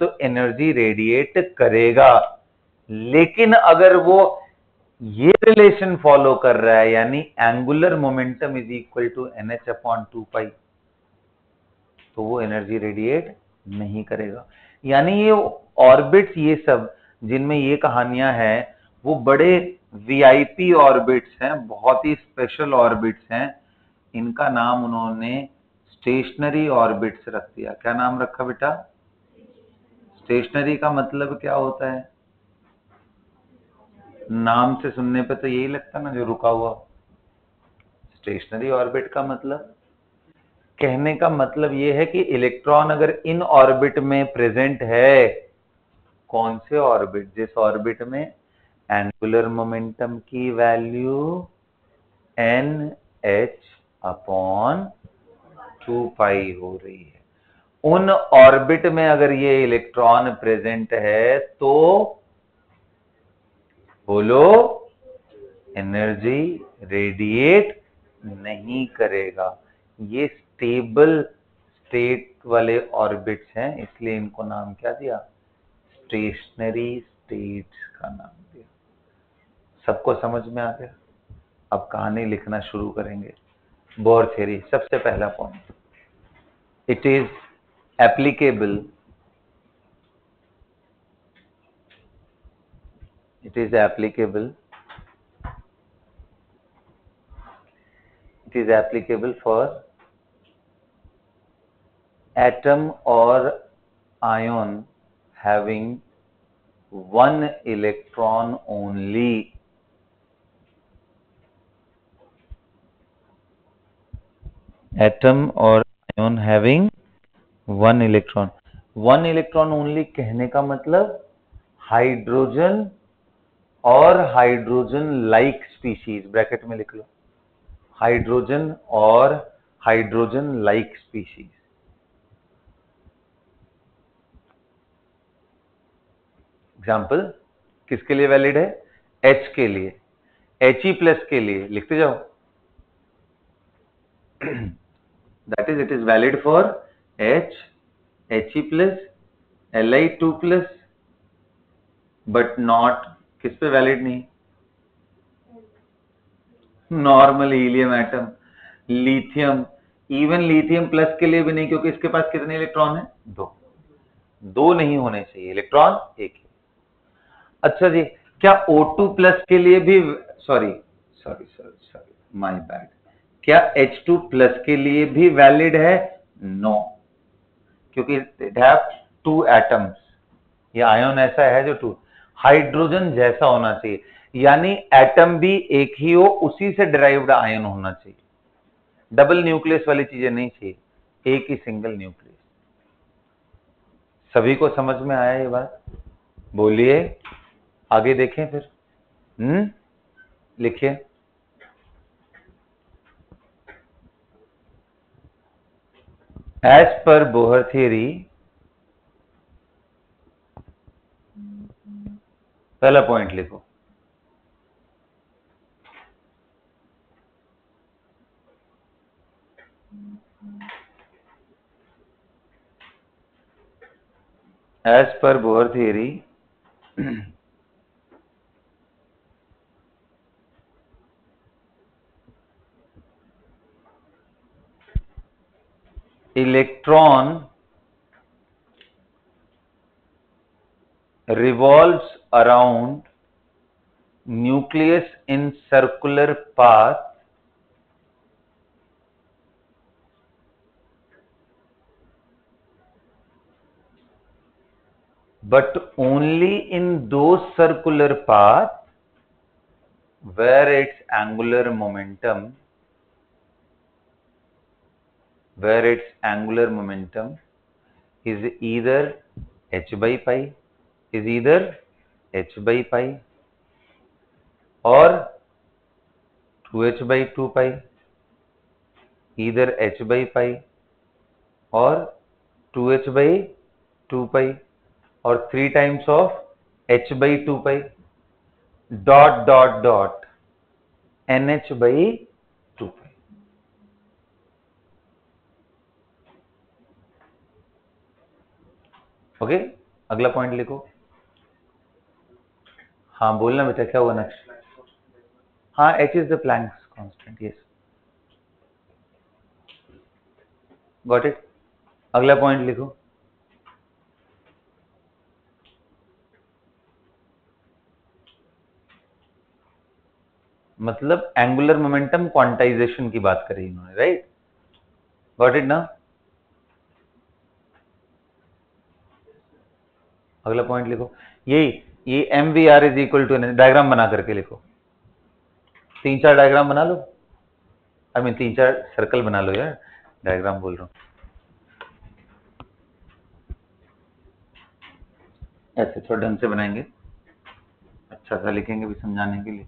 Speaker 1: तो एनर्जी रेडिएट करेगा, लेकिन अगर वो ये रिलेशन फॉलो कर रहा है, यानी angular momentum is equal to NH upon 2 pi, तो वो एनर्जी रेडिएट नहीं करेगा। यानी ये ऑर्बिट्स, ये सब जिनमें ये कहानियां हैं, वो बड़े VIP ऑर्बिट्स हैं, बहुत ही स्पेशल ऑर्बिट्स हैं। इनका नाम उन्होंने स्टेशनरी ऑर्बिट्स रख दिया। क्या नाम रखा बेटा? स्टेशनरी का मतलब क्या होता है? नाम से सुनने पे तो यही लगता ना, जो रुका हुआ। स्टेशनरी ऑर्बिट का मतलब, कहने का मतलब ये है कि इलेक्ट्रॉन अगर इन ऑर्बिट में प्रेजेंट है, कौन से ऑर्बिट? जिस ऑर्बिट में एंगुलर मोमेंटम की वैल्यू NH अपॉन 2 पाई हो रही है, उन ऑर्बिट में अगर ये इलेक्ट्रॉन प्रेजेंट है तो बोलो एनर्जी रेडिएट नहीं करेगा। ये स्टेबल स्टेट वाले ऑर्बिट्स हैं, इसलिए इनको नाम क्या दिया? स्टेशनरी स्टेट्स का नाम दिया। सबको समझ में आ गया? अब कहानी लिखना शुरू करेंगे। बोर थ्योरी, सबसे पहला point, it is applicable, it is applicable for atom or ion having one electron only. Atom or ion having one electron. One electron only कहने का मतलब हाइड्रोजन और हाइड्रोजन लाइक स्पीशीज, ब्रैकेट में लिख लो, hydrogen और hydrogen like species. Example किसके लिए valid है? H के लिए, He+ के लिए लिखते जाओ, that is it is valid for H, He plus, Li2 plus, but not किस पे वैलिड नहीं? Normal helium atom, lithium, even lithium plus के लिए भी नहीं, क्योंकि इसके पास कितने इलेक्ट्रॉन है? दो नहीं होने चाहिए, इलेक्ट्रॉन एक है। अच्छा जी, क्या O2 प्लस के लिए भी, सॉरी माय बैड, क्या H2 प्लस के लिए भी वैलिड है? नो, क्योंकि इट हैव 2 एटम्स। ये आयन ऐसा है जो 2 हाइड्रोजन जैसा होना चाहिए, यानी एटम भी एक ही हो, उसी से डिराइव्ड आयन होना चाहिए। डबल न्यूक्लियस वाली चीजें नहीं चाहिए, एक ही सिंगल न्यूक्लियस। सभी को समझ में आया ये बात? बोलिए, आगे देखें फिर। लिखिए। एज पर बोहर थियरी, पहला पॉइंट लिखो। As per Bohr theory, electron revolves around nucleus in circular path but only in those circular paths where its angular momentum is either h by pi or 2h by 2 pi, either h by pi or 2h by 2 pi or 3 times of h by 2 pi dot nh by 2 pi. Okay, अगला point लिखो। हाँ बोलना बेटा, क्या हुआ next? हाँ, h is the Planck's constant, yes, got it. अगला point लिखो। मतलब एंगुलर मोमेंटम क्वांटाइजेशन की बात करी इन्होंने, राइट? गॉट इट ना? अगला पॉइंट लिखो। ये MVR is equal to, diagram बना करके लिखो। 3-4 डायग्राम बना लो, आई मीन 3-4 सर्कल बना लो यार, डायग्राम बोल रहा हूं। ऐसे थोड़ा ढंग से बनाएंगे, अच्छा सा लिखेंगे भी समझाने के लिए।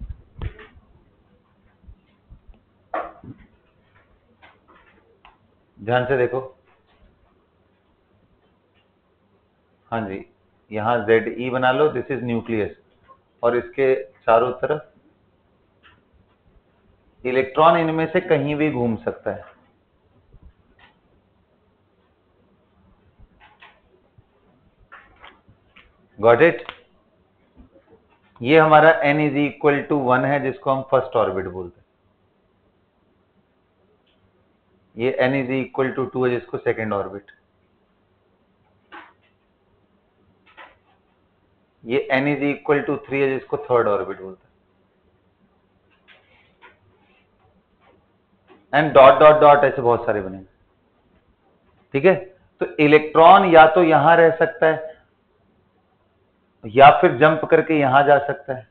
Speaker 1: ध्यान से देखो। हाँ जी, यहाँ ZE बना लो, दिस इज न्यूक्लियस, और इसके चारों तरफ इलेक्ट्रॉन इनमें से कहीं भी घूम सकता है। Got it? ये हमारा n इज इक्वल टू 1 है, जिसको हम फर्स्ट ऑर्बिट बोलते हैं। ये n इज इक्वल टू 2 है, जिसको सेकेंड ऑर्बिट। ये n इज इक्वल टू 3 है, जिसको थर्ड ऑर्बिट बोलते हैं। एंड डॉट ऐसे बहुत सारे बनेंगे, ठीक है? तो इलेक्ट्रॉन या तो यहां रह सकता है, या फिर जंप करके यहां जा सकता है,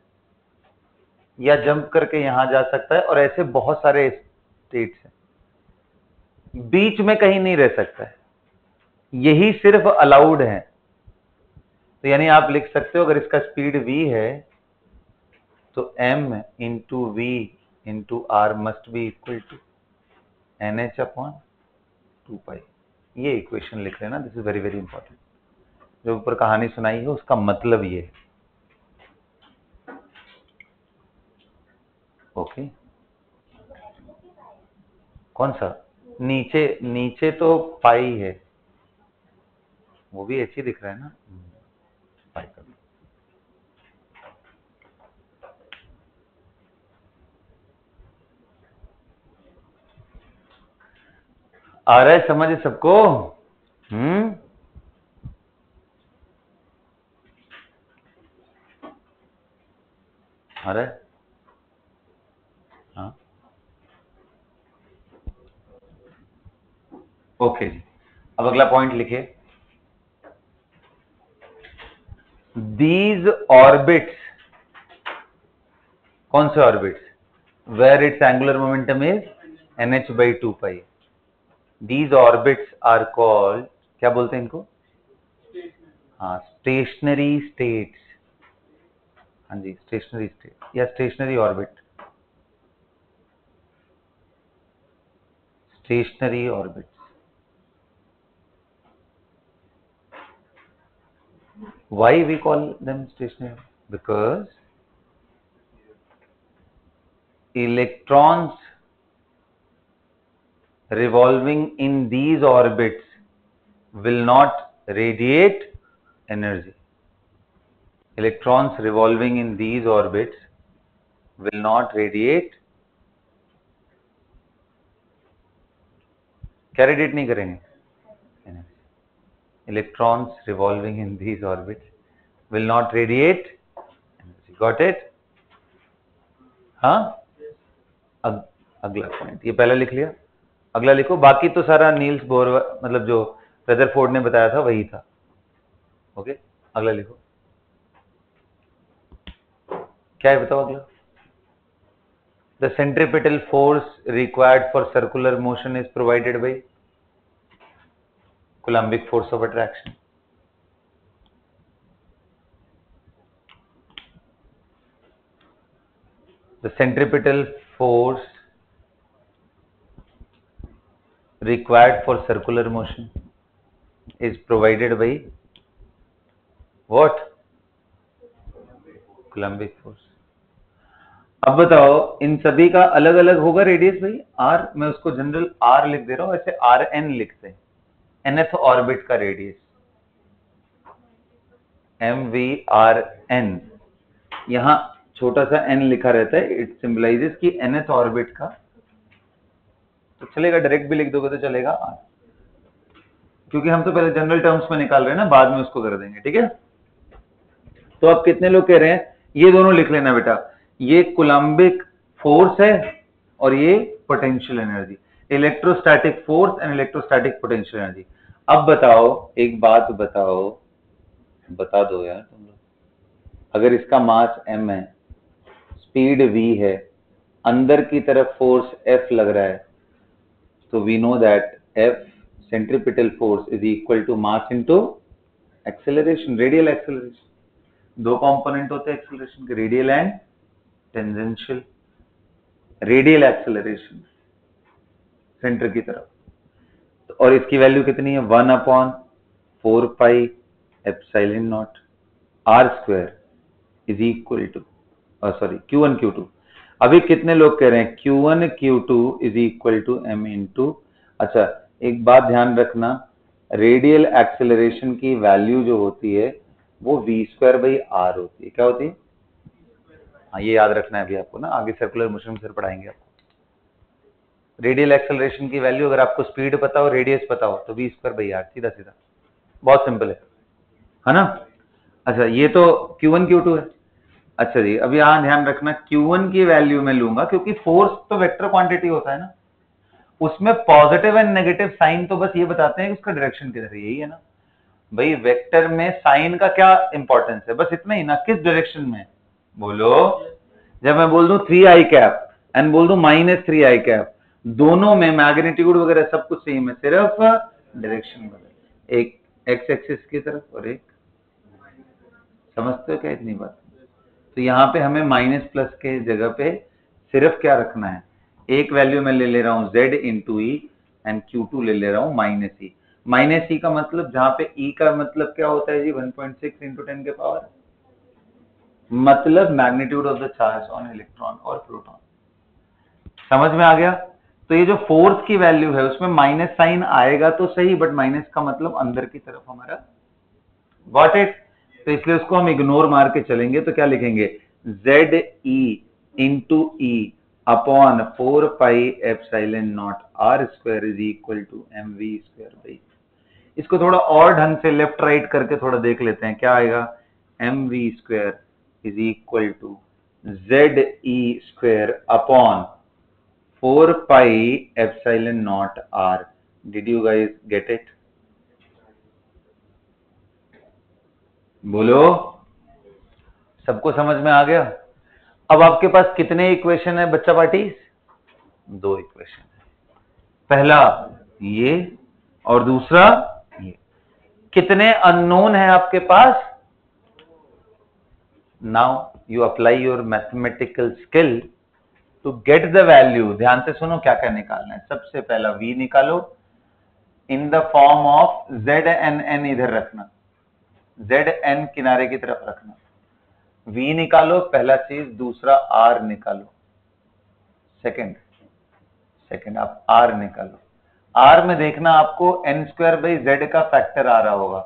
Speaker 1: या जंप करके यहां जा सकता है, और ऐसे बहुत सारे स्टेट्स हैं। बीच में कहीं नहीं रह सकता है, यही सिर्फ अलाउड है। तो यानी आप लिख सकते हो, अगर इसका स्पीड v है तो m into v into R must be equal to NH upon 2 pi. ये इक्वेशन लिख लेना, this is very very important. जो ऊपर कहानी सुनाई है उसका मतलब ये है, ओके? कौन सा? नीचे नीचे तो पाई है, वो भी ऐसे ही दिख रहा है ना, पाई कर लो। आ रहा है समझ सबको? आ रहा है? हाँ ओके जी, अब अगला पॉइंट लिखिए। दीज ऑर्बिट्स, कौन से orbits? Where its angular momentum is nh/2 pi. These orbits are called, क्या बोलते हैं इनको? हाँ, स्टेशनरी स्टेट्स। हाँ जी, स्टेशनरी स्टेट या stationary orbit, stationary orbits. Why we call them stationary? Because electrons revolving in these orbits will not radiate energy. Electrons revolving in these orbits will not radiate, क्या radiate नहीं करेंगे? Energy. Electrons revolving in these orbits will not radiate energy. Got it? हाँ, अगला point, ये पहला लिख लिया, अगला लिखो। बाकी तो सारा नील्स बोर, मतलब जो रदरफोर्ड ने बताया था वही था। ओके, अगला लिखो, क्या है बताओ अगला? The centripetal force required for circular motion is provided by Coulombic force of attraction. The centripetal force required for circular motion is provided by what? Coulombic force. अब बताओ, इन सभी का अलग अलग होगा रेडियस भाई, आर, मैं उसको जनरल आर लिख दे रहा हूं, ऐसे आर एन लिखते हैं, nth ऑर्बिट का रेडियस MVRN, यहां छोटा सा n लिखा रहता है, इट सिंबलाइजेस कि nth ऑर्बिट का, तो चलेगा, डायरेक्ट भी लिख दोगे तो चलेगा आर, क्योंकि हम तो पहले जनरल टर्म्स में निकाल रहे हैं ना, बाद में उसको कर देंगे, ठीक है। तो अब कितने लोग कह रहे हैं, ये दोनों लिख लेना बेटा, ये कोलम्बिक फोर्स है और ये potential energy, electrostatic force and electrostatic potential energy. अब बताओ, एक बात बताओ, बता दो यार तुम लोग, अगर इसका मास m है, स्पीड v है, अंदर की तरफ फोर्स F लग रहा है, तो we know that F centripetal force is equal to mass into acceleration, radial acceleration. दो कंपोनेंट होते हैं एक्सेलरेशन के, radial and tangential. Radial acceleration centre की तरफ, और इसकी वैल्यू कितनी है? 1/4 pi epsilon naught r square is equal to, sorry, Q1 Q2। अभी कितने लोग कह रहे हैं Q1 Q2 is equal to m into, अच्छा एक बात ध्यान रखना, रेडियल एक्सेलरेशन की वैल्यू जो होती है वो v²/r होती है, क्या होती है? हाँ, ये याद रखना है अभी आपको ना, आगे सर्कुलर मोशन में फिर पढ़ाएंगे आपको। रेडियल एक्सेलरेशन की वैल्यू, अगर आपको स्पीड पता हो, रेडियस पता हो, तो v²/r, सीधा सीधा, बहुत सिंपल है ना। अच्छा, ये तो Q1 Q2 है। अच्छा जी, अब यहां ध्यान रखना, Q1 की वैल्यू में लूंगा, क्योंकि फोर्स तो वेक्टर क्वांटिटी होता है ना, उसमें पॉजिटिव एंड नेगेटिव साइन तो बस ये बताते हैं कि उसका डायरेक्शन किधर है, यही है ना भाई। वेक्टर में साइन का क्या इंपॉर्टेंस है, बस इतना ही ना, किस डायरेक्शन में, बोलो। जब मैं बोल दूं 3i एंड बोल दूं -3i, दोनों में मैग्नीट्यूड वगैरह सब कुछ सेम है, सिर्फ डायरेक्शन बदल, एक एक्स एक्सिस की तरफ और एक, समझते हो क्या इतनी बात? तो यहाँ पे हमें माइनस प्लस के जगह पे सिर्फ क्या रखना है, एक वैल्यू में ले रहा हूं z into E and Q2 ले रहा हूं -e। -e का मतलब, जहां पे e का मतलब क्या होता है जी, 1.6 × 10 के पावर, मतलब magnitude of the charge on electron और प्रोटॉन। समझ में आ गया? तो ये जो फोर्स की वैल्यू है उसमें माइनस साइन आएगा तो सही, बट माइनस का मतलब अंदर की तरफ हमारा, गॉट इट। तो इसलिए उसको हम इग्नोर मार के चलेंगे, तो क्या लिखेंगे, Z E into E upon 4 pi epsilon naught R square is equal to M V square by. इसको थोड़ा और ढंग से लेफ्ट राइट करके थोड़ा देख लेते हैं, क्या आएगा, M V square is equal to Z E square upon 4 pi epsilon naught R. Did you guys get it? बोलो, सबको समझ में आ गया? अब आपके पास कितने इक्वेशन है बच्चा पार्टी? 2 इक्वेशन है, पहला ये और दूसरा ये। कितने अननोन है आपके पास? Now you apply your mathematical skill to get the value. ध्यान से सुनो क्या क्या निकालना है। सबसे पहला v निकालो in the form of Z N N, इधर रखना, जेड एन किनारे की तरफ रखना, v निकालो पहला चीज। दूसरा r निकालो, सेकंड सेकंड आप r निकालो। r में देखना आपको एन स्क्वायर बाई जेड का फैक्टर आ रहा होगा,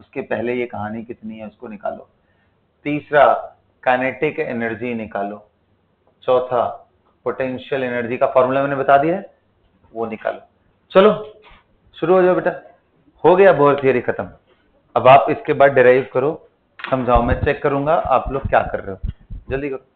Speaker 1: उसके पहले ये कहानी कितनी है उसको निकालो। तीसरा काइनेटिक एनर्जी निकालो। चौथा पोटेंशियल एनर्जी का फॉर्मूला मैंने बता दिया है, वो निकालो। चलो शुरू हो जाओ बेटा, हो गया बोर थियरी खत्म। अब आप इसके बाद डिराइव करो, समझाओ, मैं चेक करूंगा आप लोग क्या कर रहे हो, जल्दी करो।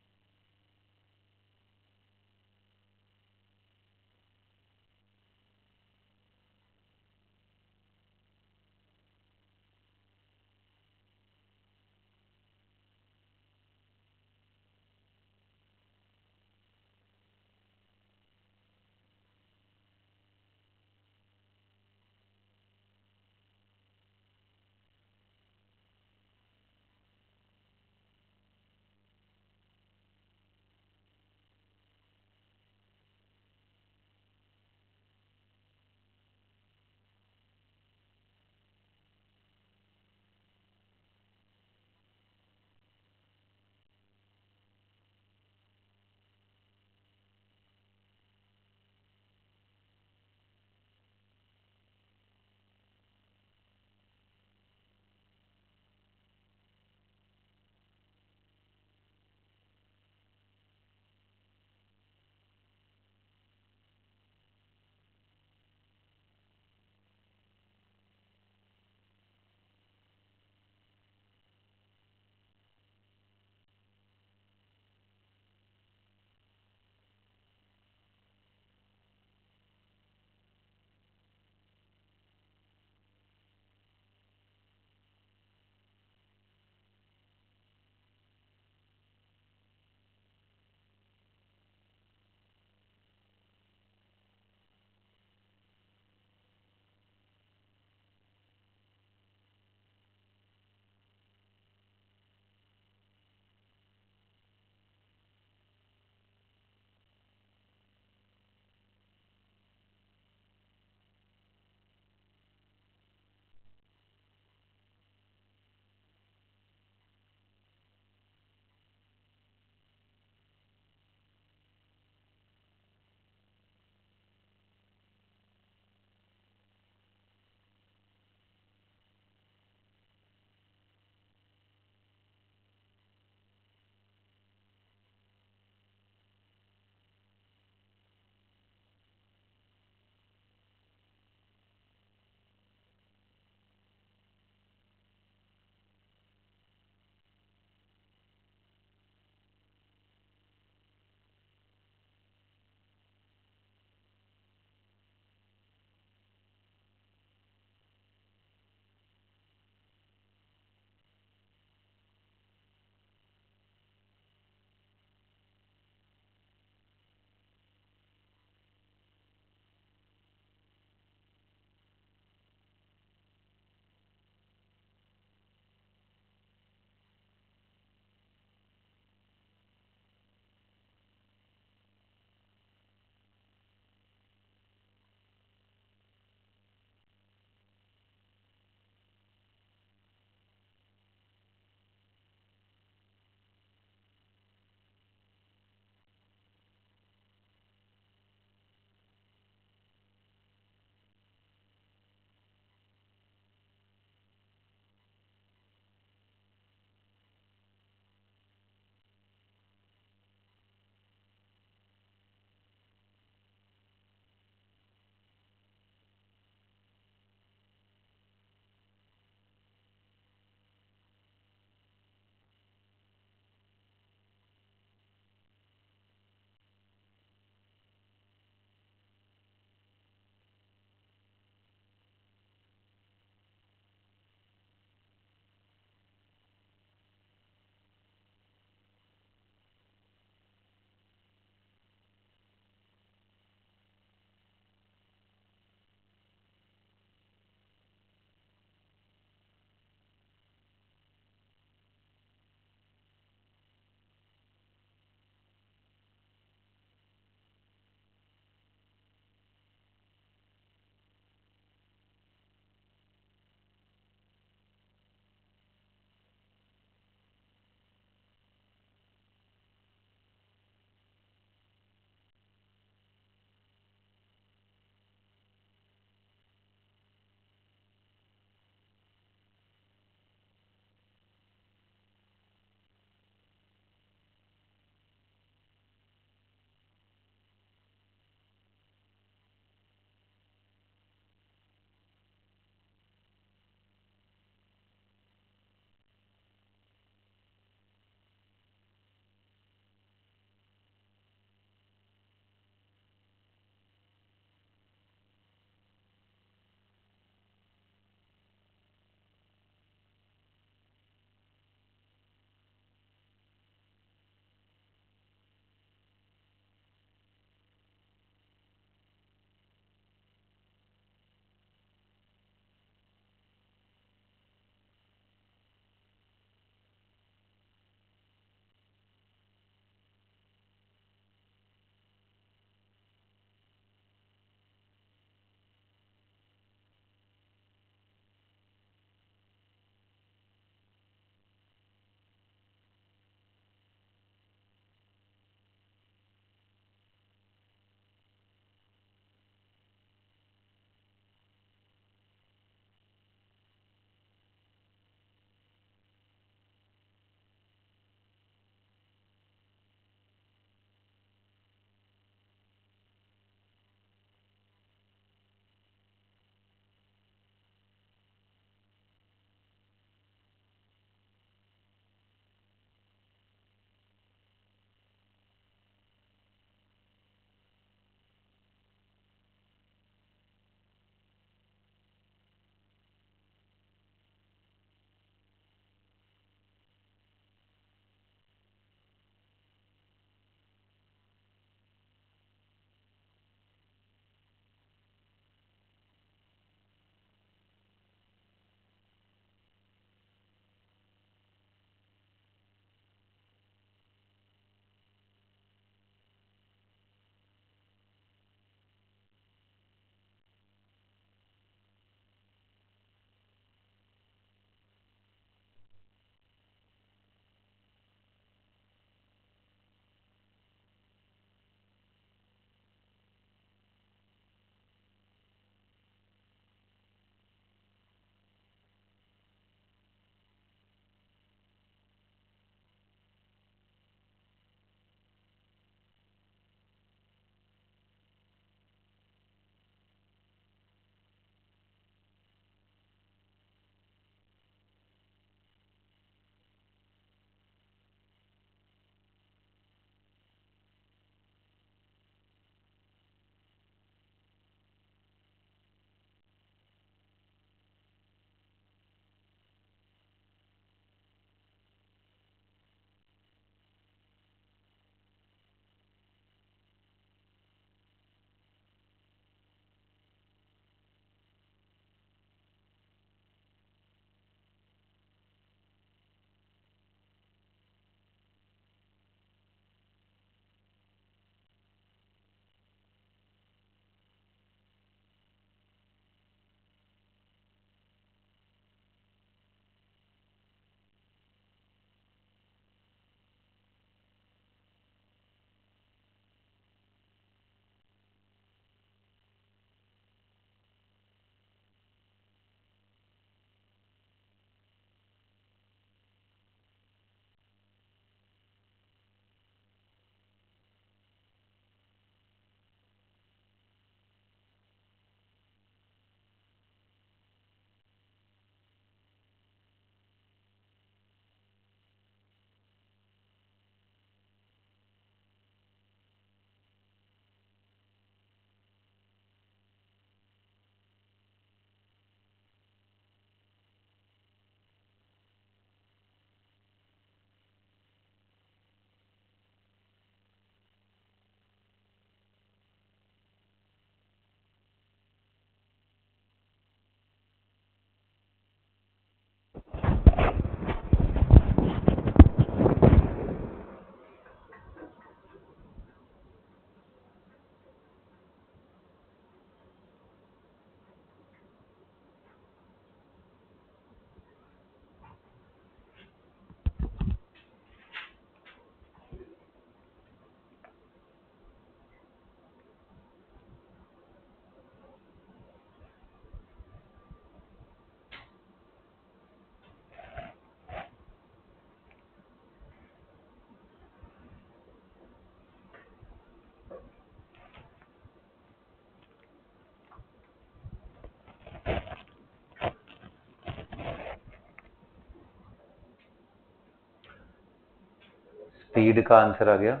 Speaker 1: स्पीड का आंसर आ गया।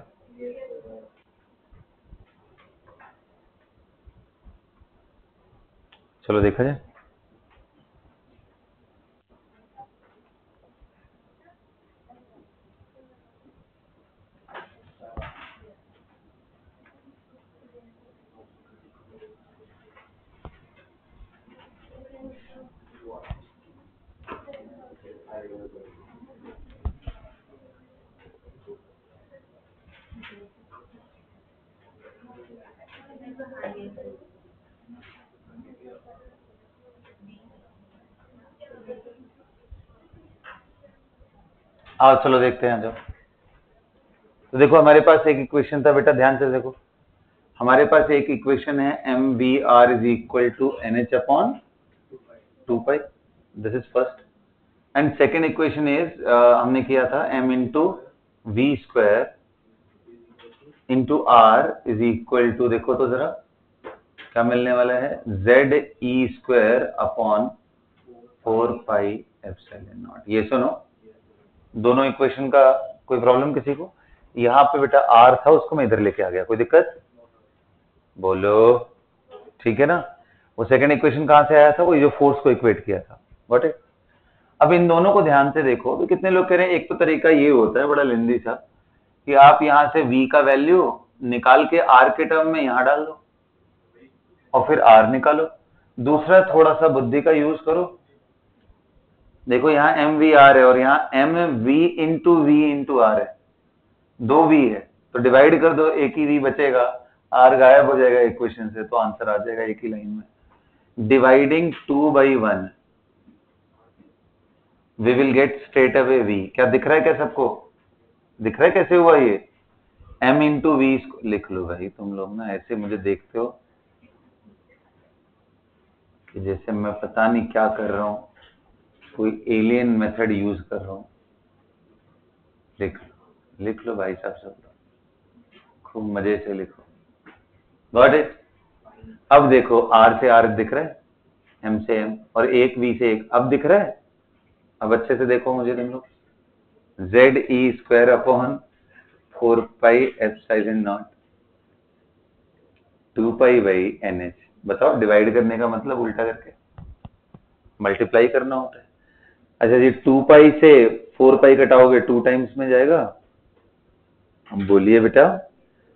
Speaker 1: चलो देखा जाए। आओ चलो देखते हैं। जब तो देखो हमारे पास एक इक्वेशन था बेटा, ध्यान से देखो। हमारे पास एक इक्वेशन है M V R is equal to N H upon 2 pi, this is first. And second equation is हमने किया था M into we square into R is equal to, देखो तो जरा क्या मिलने वाला है, Z E square upon 4 pi epsilon naught. ये सुनो, दोनों इक्वेशन का कोई प्रॉब्लम किसी को? यहाँ पे बेटा आर था, उसको मैं इधर लेके आ गया, कोई दिक्कत? बोलो, ठीक है ना। वो सेकंड इक्वेशन कहां से आया था? वो जो फोर्स को इक्वेट किया था, व्हाट इट। अब इन दोनों को ध्यान से देखो तो कितने लोग कह रहे हैं, एक तो तरीका ये होता है बड़ा लेंदी सा कि आप यहां से v का वैल्यू निकाल के r के टर्म में यहां डाल दो और फिर r निकालो। दूसरा थोड़ा सा बुद्धि का यूज करो, देखो यहाँ एम वी आर है और यहाँ एम वी इंटू आर है, 2 v है तो डिवाइड कर दो, एक ही v बचेगा, r गायब हो जाएगा इक्वेशन से, तो आंसर आ जाएगा एक ही लाइन में। Dividing 2/1 we will get straight away v। क्या दिख रहा है? क्या सबको दिख रहा है कैसे हुआ ये? m इंटू वी लिख लो भाई, तुम लोग ना ऐसे मुझे देखते हो कि जैसे मैं पता नहीं क्या कर रहा हूं, कोई एलियन मेथड यूज कर रहा हूं। लिख लो भाई साहब, सब खूब मजे से लिखो, गॉट इट। अब देखो r से r दिख रहा है, m से m, और एक v से एक, अब दिख रहा है। अब अच्छे से देखो मुझे तुम लोग, Z E square upon 4 pi epsilon naught 2 pi by N H. बताओ, डिवाइड करने का मतलब उल्टा करके मल्टीप्लाई करना होता है। अच्छा जी, 2 पाई से 4 पाई कटाओगे 2 टाइम्स में जाएगा। हम बोलिए बेटा,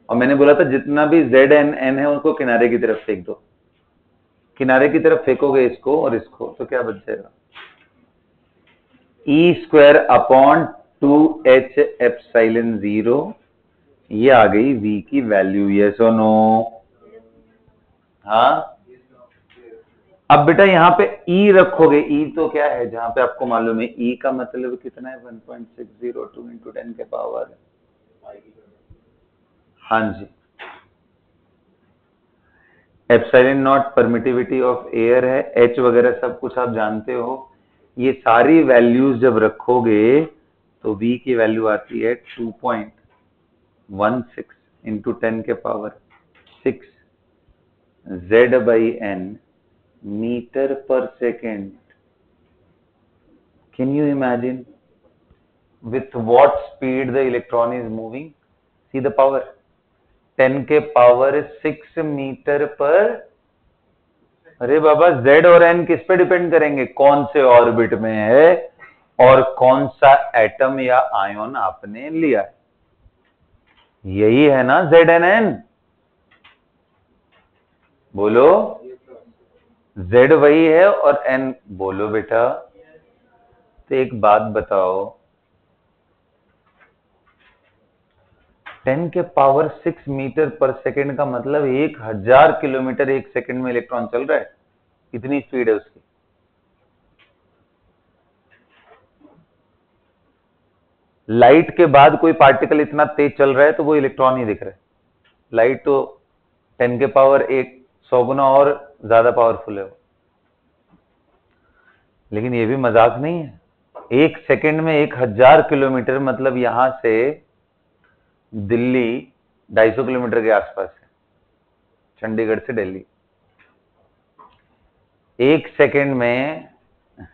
Speaker 1: और मैंने बोला था जितना भी जेड एन एन है उसको किनारे की तरफ फेंक दो, किनारे की तरफ फेंकोगे इसको और इसको तो क्या बच जाएगा, ई स्क्वायर अपॉन 2h एप्सिलॉन 0। ये आ गई v की वैल्यू, यस और नो? हाँ। अब बेटा यहाँ पे e रखोगे, e तो क्या है जहां पे आपको मालूम है, e का मतलब कितना है, 1.602 इंटू 10 के पावर। हाँ जी, epsilon not permittivity of air है, h वगैरह सब कुछ आप जानते हो। ये सारी वैल्यूज जब रखोगे तो v की वैल्यू आती है 2.16 इंटू 10 के power 6 z by n metre पर second. Can you imagine with what speed the electron is moving? See the power, 10 के पावर 6 मीटर पर। अरे बाबा, z और n किस पे डिपेंड करेंगे, कौन से ऑर्बिट में है और कौन सा एटम या आयन आपने लिया है, यही है ना z एंड n। बोलो, z वही है और n, बोलो बेटा। तो एक बात बताओ, 10 के पावर 6 मीटर पर सेकेंड का मतलब 1000 किलोमीटर एक सेकेंड में इलेक्ट्रॉन चल रहा है, इतनी स्पीड है उसकी। लाइट के बाद कोई पार्टिकल इतना तेज चल रहा है तो वो इलेक्ट्रॉन ही दिख रहा है। लाइट तो 10 के पावर 100 गुना और ज्यादा पावरफुल है वो। लेकिन ये भी मजाक नहीं है, एक सेकेंड में 1000 किलोमीटर मतलब यहां से दिल्ली 250 किलोमीटर के आसपास है, चंडीगढ़ से दिल्ली। एक सेकेंड में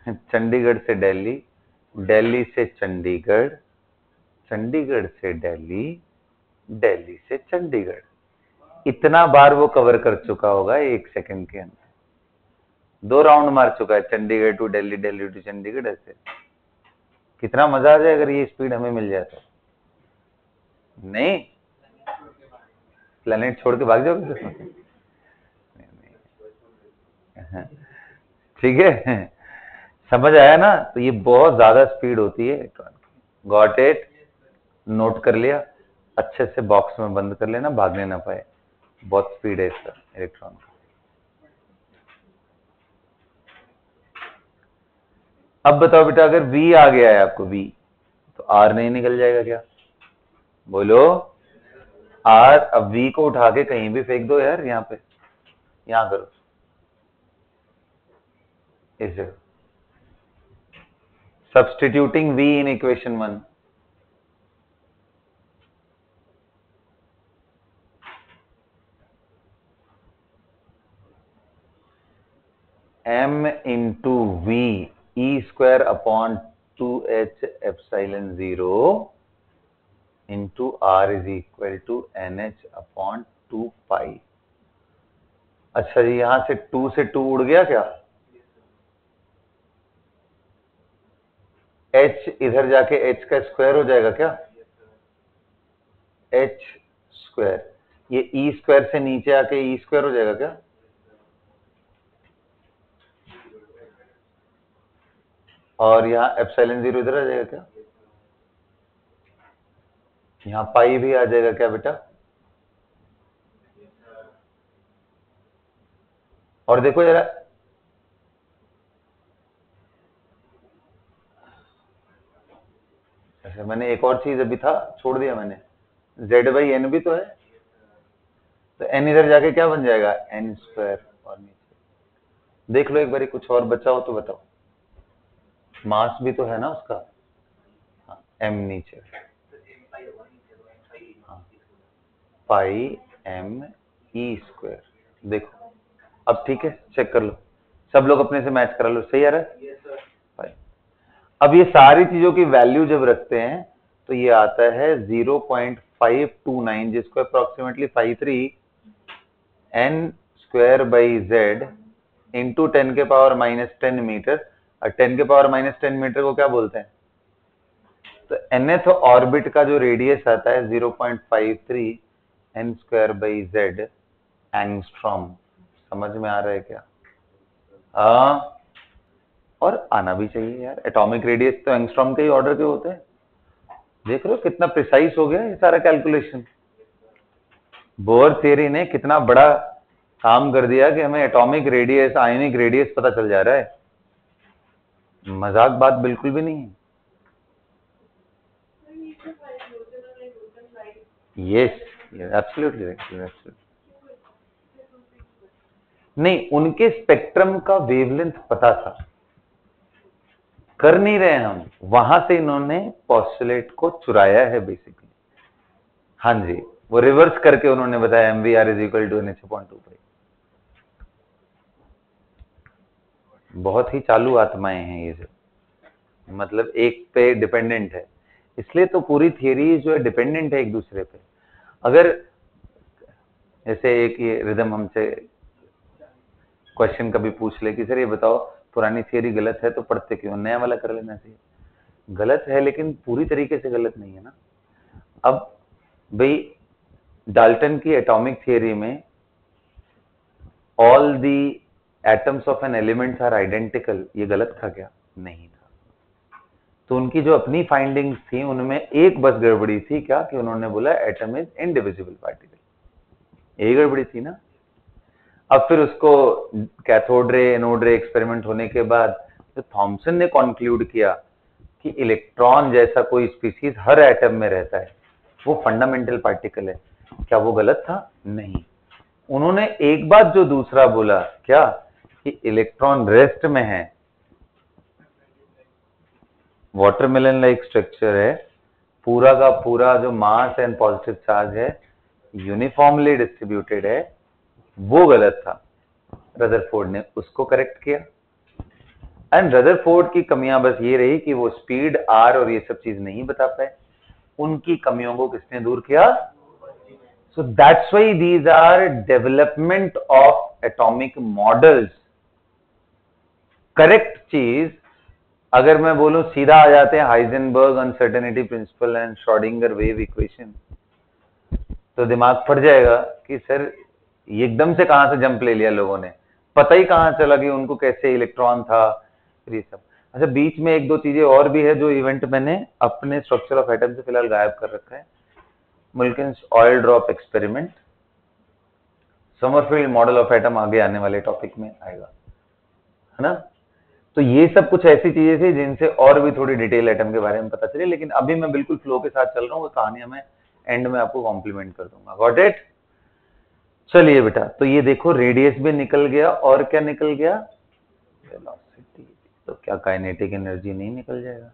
Speaker 1: चंडीगढ़ से दिल्ली, दिल्ली से चंडीगढ़, चंडीगढ़ से दिल्ली, दिल्ली से चंडीगढ़, इतना बार वो कवर कर चुका होगा 1 सेकंड के अंदर। 2 राउंड मार चुका है, चंडीगढ़ टू दिल्ली, दिल्ली टू चंडीगढ़। ऐसे कितना मजा आ जाए अगर ये स्पीड हमें मिल जाए तो। नहीं, प्लेनेट छोड़ के भाग जाओगे? ठीक है, समझ आया ना? तो ये बहुत ज्यादा स्पीड होती है इलेक्ट्रॉन की। Got it? नोट कर लिया? अच्छे से बॉक्स में बंद कर लेना, भागने ना पाए। बहुत स्पीड है इसका इलेक्ट्रॉन का। अब बताओ बेटा, अगर V आ गया है आपको V, तो R नहीं निकल जाएगा क्या? बोलो R। अब V को उठा के कहीं भी फेंक दो यार, यहाँ पे, यहाँ करो, इसे substituting V in equation 1। M into V E square upon 2H epsilon 0 into R is equal to NH upon 2 pi. अच्छा जी, यहां से 2 से 2 उड़ गया क्या? H इधर जाके H का स्क्वायर हो जाएगा क्या? H स्क्वायर, ये E स्क्वायर से नीचे आके E स्क्वायर हो जाएगा क्या? और यहाँ एप्सिलॉन 0 इधर आ जाएगा क्या? यहाँ पाई भी आ जाएगा क्या बेटा? और देखो जरा, अच्छा मैंने एक और चीज अभी था, छोड़ दिया मैंने, Z/N भी तो है, तो N इधर जाके क्या बन जाएगा? N square. और नीचे देख लो एक बार, कुछ और बचा हो तो बताओ। मास भी तो है ना उसका। हाँ, M नीचे, हाँ, पाई M E स्क्वायर। देखो अब ठीक है, चेक कर लो, सब लोग अपने से मैच करा लो, सही आ रहा है? पाई। अब ये सारी चीजों की वैल्यू जब रखते हैं तो ये आता है 0.529, जिसको approximately 53 N square by Z into 10 के पावर -10 मीटर। और 10 के पावर -10 मीटर को क्या बोलते हैं? तो nth ऑर्बिट का जो रेडियस आता है 0.53 N square by Z angstrom. समझ में आ रहा है क्या? हाँ, और आना भी चाहिए यार, एटॉमिक रेडियस तो एंगस्ट्रॉम के ही ऑर्डर के होते हैं। देख रहे हो कितना प्रिसाइज हो गया ये सारा कैलकुलेशन। बोर थियरी ने कितना बड़ा काम कर दिया कि हमें एटॉमिक रेडियस, आयनिक रेडियस पता चल जा रहा है। मजाक बात बिल्कुल भी नहीं है। Yes, absolutely right. नहीं, उनके स्पेक्ट्रम का वेवलेंथ पता था, कर नहीं रहे हम, वहां से इन्होंने पोस्टुलेट को चुराया है बेसिकली। हाँ जी, वो रिवर्स करके उन्होंने बताया MVR is equal to NH/2 pi. बहुत ही चालू आत्माएं हैं ये सब, मतलब एक पे डिपेंडेंट है, इसलिए तो पूरी थियरी जो है डिपेंडेंट है एक दूसरे पे। अगर जैसे एक ये रिदम हमसे क्वेश्चन कभी पूछ ले कि सर ये बताओ पुरानी थियरी गलत है तो पढ़ते क्यों, नया वाला कर लेना चाहिए। गलत है लेकिन पूरी तरीके से गलत नहीं है ना। अब भाई डाल्टन की एटॉमिक थियरी में all the atoms of an elements are identical, ये गलत था क्या? नहीं था। तो उनकी जो अपनी फाइंडिंग्स थी उनमें एक बस गड़बड़ी थी, क्या? कि उन्होंने बोला एटम इज इनडिविजिबल पार्टिकल, यही गड़बड़ी थी ना। अब फिर उसको कैथोड रे एनोड रे एक्सपेरिमेंट होने के बाद तो थॉमसन ने कॉन्क्लूड किया कि इलेक्ट्रॉन जैसा कोई स्पीसीज हर एटम में रहता है, वो फंडामेंटल पार्टिकल है। क्या वो गलत था? नहीं। उन्होंने एक बात जो दूसरा बोला, क्या? कि इलेक्ट्रॉन रेस्ट में है, वाटरमेलन लाइक स्ट्रक्चर है, पूरा का पूरा जो मास एंड पॉजिटिव चार्ज है यूनिफॉर्मली डिस्ट्रीब्यूटेड है, वो गलत था। रदरफोर्ड ने उसको करेक्ट किया। एंड रदरफोर्ड की कमियां बस ये रही कि वो स्पीड, आर और ये सब चीज नहीं बता पाए। उनकी कमियों को किसने दूर किया? So that's why these are development of atomic models. Correct चीज अगर मैं बोलूं सीधा आ जाते हैं Heisenberg uncertainty principle and Schrodinger wave equation, तो दिमाग फट जाएगा कि सर ये एकदम से कहां से जंप ले लिया लोगों ने, पता ही कहां चला कि उनको कैसे इलेक्ट्रॉन था, ये सब। अच्छा, बीच में एक दो चीजें और भी है जो इवेंट मैंने अपने स्ट्रक्चर ऑफ एटम से फिलहाल गायब कर रखा है। Millikan's oil drop experiment, Sommerfeld model of atom आगे आने वाले टॉपिक में आएगा, है ना। तो ये सब कुछ ऐसी चीजें थी जिनसे और भी थोड़ी डिटेल एटम के बारे में पता चले, लेकिन अभी मैं बिल्कुल फ्लो के साथ चल रहा हूँ, वो कहानी मैं एंड में आपको कॉम्प्लीमेंट कर दूंगा। Got it? चलिए बेटा, तो ये देखो रेडियस भी निकल गया, और क्या निकल गया? वेलोसिटी। तो क्या काइनेटिक एनर्जी नहीं निकल जाएगा?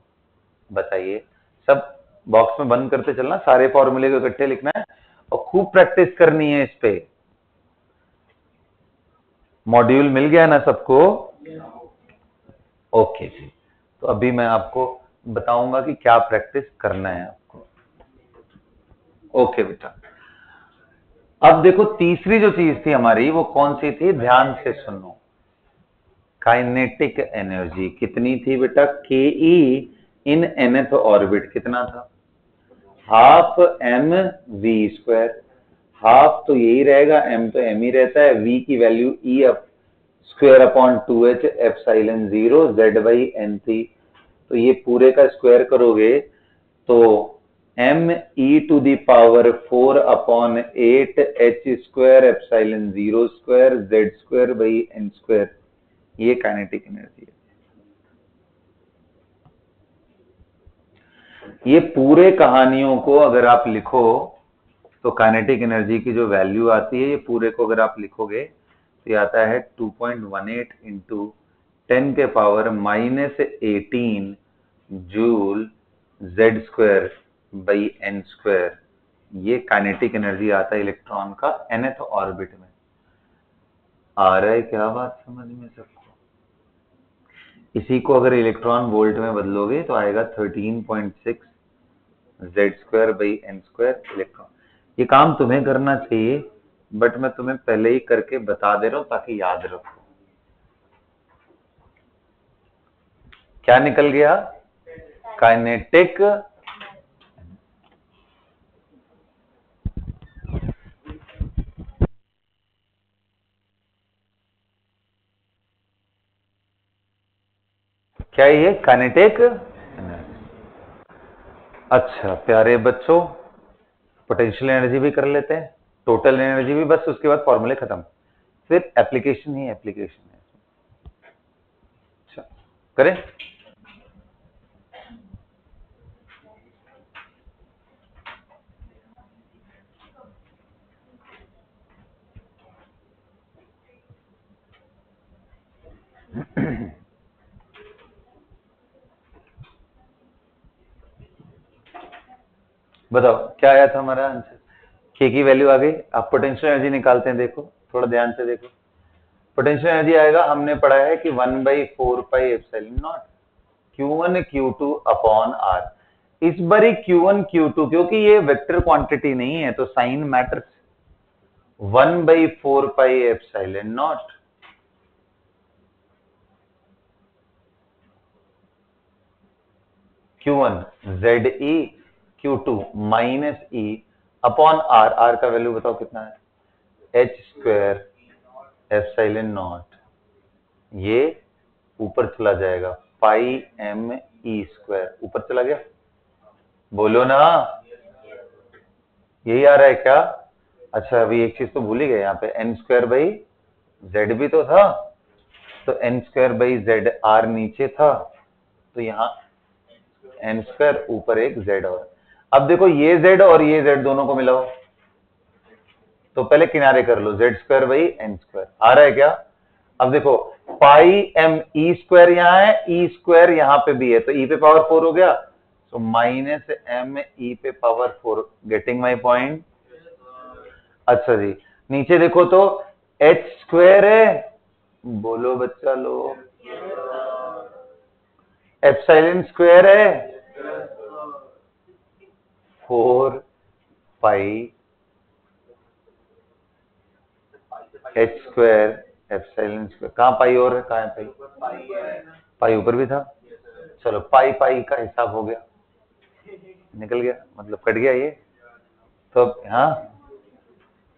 Speaker 1: बताइए। सब बॉक्स में बंद करते चलना, सारे फॉर्मूले को इकट्ठे लिखना है और खूब प्रैक्टिस करनी है इस पे। मॉड्यूल मिल गया ना सबको? ओके जी। तो अभी मैं आपको बताऊंगा कि क्या प्रैक्टिस करना है आपको। ओके बेटा, अब देखो तीसरी जो चीज थी हमारी वो कौन सी थी? ध्यान से सुनो। काइनेटिक एनर्जी कितनी थी बेटा? के ई इन nth ऑर्बिट कितना था? Half M V square. Half तो यही रहेगा, m तो m ही रहता है, v की value e up square upon 2h epsilon 0 z by n थी। तो ये पूरे का स्क्वायर करोगे तो m e to the power 4 upon 8 h square epsilon 0 square z square by n square, ये काइनेटिक एनर्जी है। ये पूरे कहानियों को अगर आप लिखो तो काइनेटिक एनर्जी की जो वैल्यू आती है, ये पूरे को अगर आप लिखोगे तो ये आता है 2.18 इंटू 10 के power -18 joule z square by n square. ये काइनेटिक एनर्जी आता है इलेक्ट्रॉन का nth ऑर्बिट में। आ रहा है क्या बात समझ में सबको? इसी को अगर इलेक्ट्रॉन वोल्ट में बदलोगे तो आएगा 13.6 z square by n square electron. ये काम तुम्हें करना चाहिए, बट मैं तुम्हें पहले ही करके बता दे रहा हूं ताकि याद रखो। क्या निकल गया? काइनेटिक क्या? ये काइनेटिक एनर्जी। अच्छा प्यारे बच्चों, पोटेंशियल एनर्जी भी कर लेते हैं, टोटल एनर्जी भी, बस उसके बाद फॉर्मूले खत्म, फिर एप्लीकेशन ही एप्लीकेशन है। अच्छा करें? बताओ क्या आया था हमारा आंसर? के की वैल्यू आ गई। आप पोटेंशियल एनर्जी निकालते हैं, देखो थोड़ा ध्यान से देखो। पोटेंशियल एनर्जी आएगा, हमने पढ़ा है कि 1/4 pi epsilon naught Q1 Q2 upon R। इस बारी Q1 Q2 क्योंकि ये वेक्टर क्वांटिटी नहीं है तो sign matters. 1/4 pi epsilon naught Q1 ZE Q2 minus E upon R। R का वैल्यू बताओ कितना है? H स्क्वायर एप्सिलॉन नॉट, ये ऊपर चला जाएगा पाई m E स्क्वायर, ऊपर चला गया। बोलो ना, यही आ रहा है क्या? अच्छा अभी एक चीज तो भूल ही गए, यहाँ पे n स्क्वायर बाई जेड भी तो था, तो n square by Z, R नीचे था तो यहाँ n स्क्वायर, ऊपर एक z और। अब देखो ये z और ये z दोनों को मिलाओ, तो पहले किनारे कर लो, z square by n square. आ रहा है क्या? अब देखो पाई m ई स्क्वायर यहाँ है, ई स्क्वायर यहाँ पे भी है, तो e पे पावर 4 हो गया, तो माइनस m ई पे पावर 4। Getting my point? अच्छा जी, नीचे देखो तो h स्क्वायर है, बोलो बच्चा लोग, एप्सिलॉन स्क्वायर है, 4 पाई h स्क्वायर एप्सिलॉन स्क्वायर। कहाँ पाई और है, कहाँ है पाई? पाई ऊपर भी था। चलो पाई पाई का हिसाब हो गया, निकल गया, मतलब कट गया ये तो। हाँ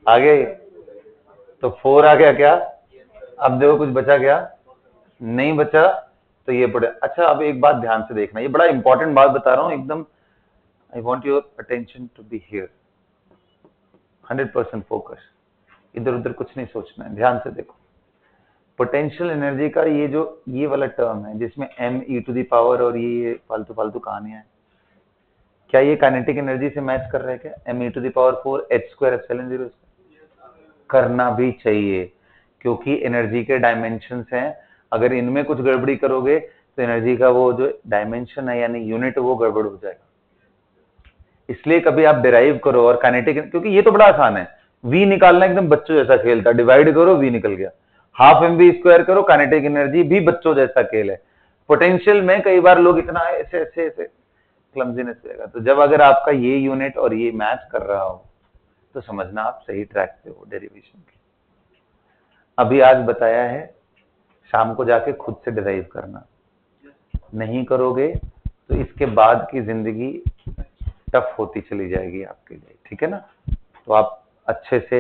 Speaker 1: आ गया ये तो 4 आ गया क्या? अब देखो कुछ बचा क्या? नहीं बचा, तो ये पड़े। अच्छा अब एक बात ध्यान से देखना, ये बड़ा इंपॉर्टेंट बात बता रहा हूं एकदम। I want your attention to be here, 100% focus, इधर उधर कुछ नहीं सोचना है, ध्यान से देखो। पोटेंशियल एनर्जी का ये जो ये वाला टर्म है जिसमें me⁻⁴ और ये फालतू फालतू कहानियां हैं, क्या ये काइनेटिक एनर्जी से मैच कर रहे हैं क्या? me⁻⁴ h स्क्वायर एप्सिलॉन 0 करना भी चाहिए, क्योंकि एनर्जी के डायमेंशंस हैं। अगर इनमें कुछ गड़बड़ी करोगे तो एनर्जी का वो जो डायमेंशन है यानी यूनिट वो गड़बड़ हो जाएगा। इसलिए कभी आप डिराइव करो और काइनेटिक, क्योंकि ये तो बड़ा आसान है, v निकालना एकदम बच्चों जैसा खेल था, डिवाइड करो v निकल गया, हाफ mv स्क्वायर करो, काइनेटिक एनर्जी भी बच्चों जैसा खेल है। पोटेंशियल में कई बार लोग इतना ऐसे ऐसे ऐसे क्लमजीनेस रहेगा, तो जब अगर आपका ये यूनिट और ये मैच कर रहा हो तो समझना आप सही ट्रैक पे हो डेरिवेशन की। अभी आज बताया है, शाम को जाके खुद से डिराइव करना, नहीं करोगे तो इसके बाद की जिंदगी टफ होती चली जाएगी आपके लिए, ठीक है ना? तो आप अच्छे से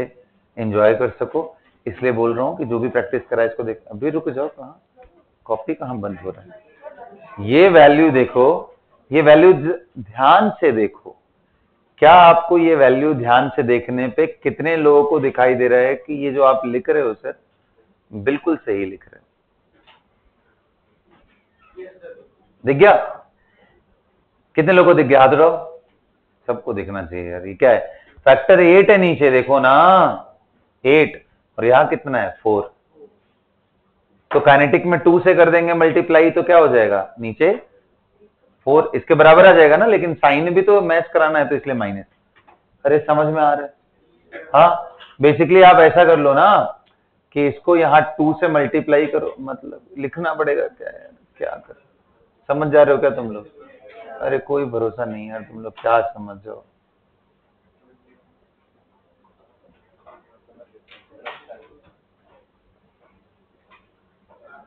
Speaker 1: एंजॉय कर सको, इसलिए बोल रहा हूं कि जो भी प्रैक्टिस करा है इसको देख। अभी रुक जाओ, कहाँ कॉपी कहाँ बंद हो रहा है? ये वैल्यू देखो, ये वैल्यू ध्यान से देखो। क्या आपको ये वैल्यू ध्यान से देखने पे कितने लोगों को दिखाई दे रहा है कि ये जो आप लिख रहे हो सर बिल्कुल सही लिख रहे हो? दिख गया? कितने लोगों को दिख गया? हाथ उठाओ। सबको दिखना चाहिए यार। ये क्या है? फैक्टर 8 है नीचे, देखो ना 8, और यहां कितना है 4। तो काइनेटिक में 2 से कर देंगे मल्टीप्लाई तो क्या हो जाएगा? नीचे 4 इसके बराबर आ जाएगा ना, लेकिन साइन भी तो मैच कराना है तो इसलिए माइनस। अरे समझ में आ रहा है? हाँ बेसिकली आप ऐसा कर लो ना कि इसको यहाँ 2 से मल्टीप्लाई करो, मतलब लिखना पड़ेगा क्या है, क्या कर, समझ जा रहे हो क्या तुम लोग? अरे कोई भरोसा नहीं यार, तुम लोग क्या समझ जाओ।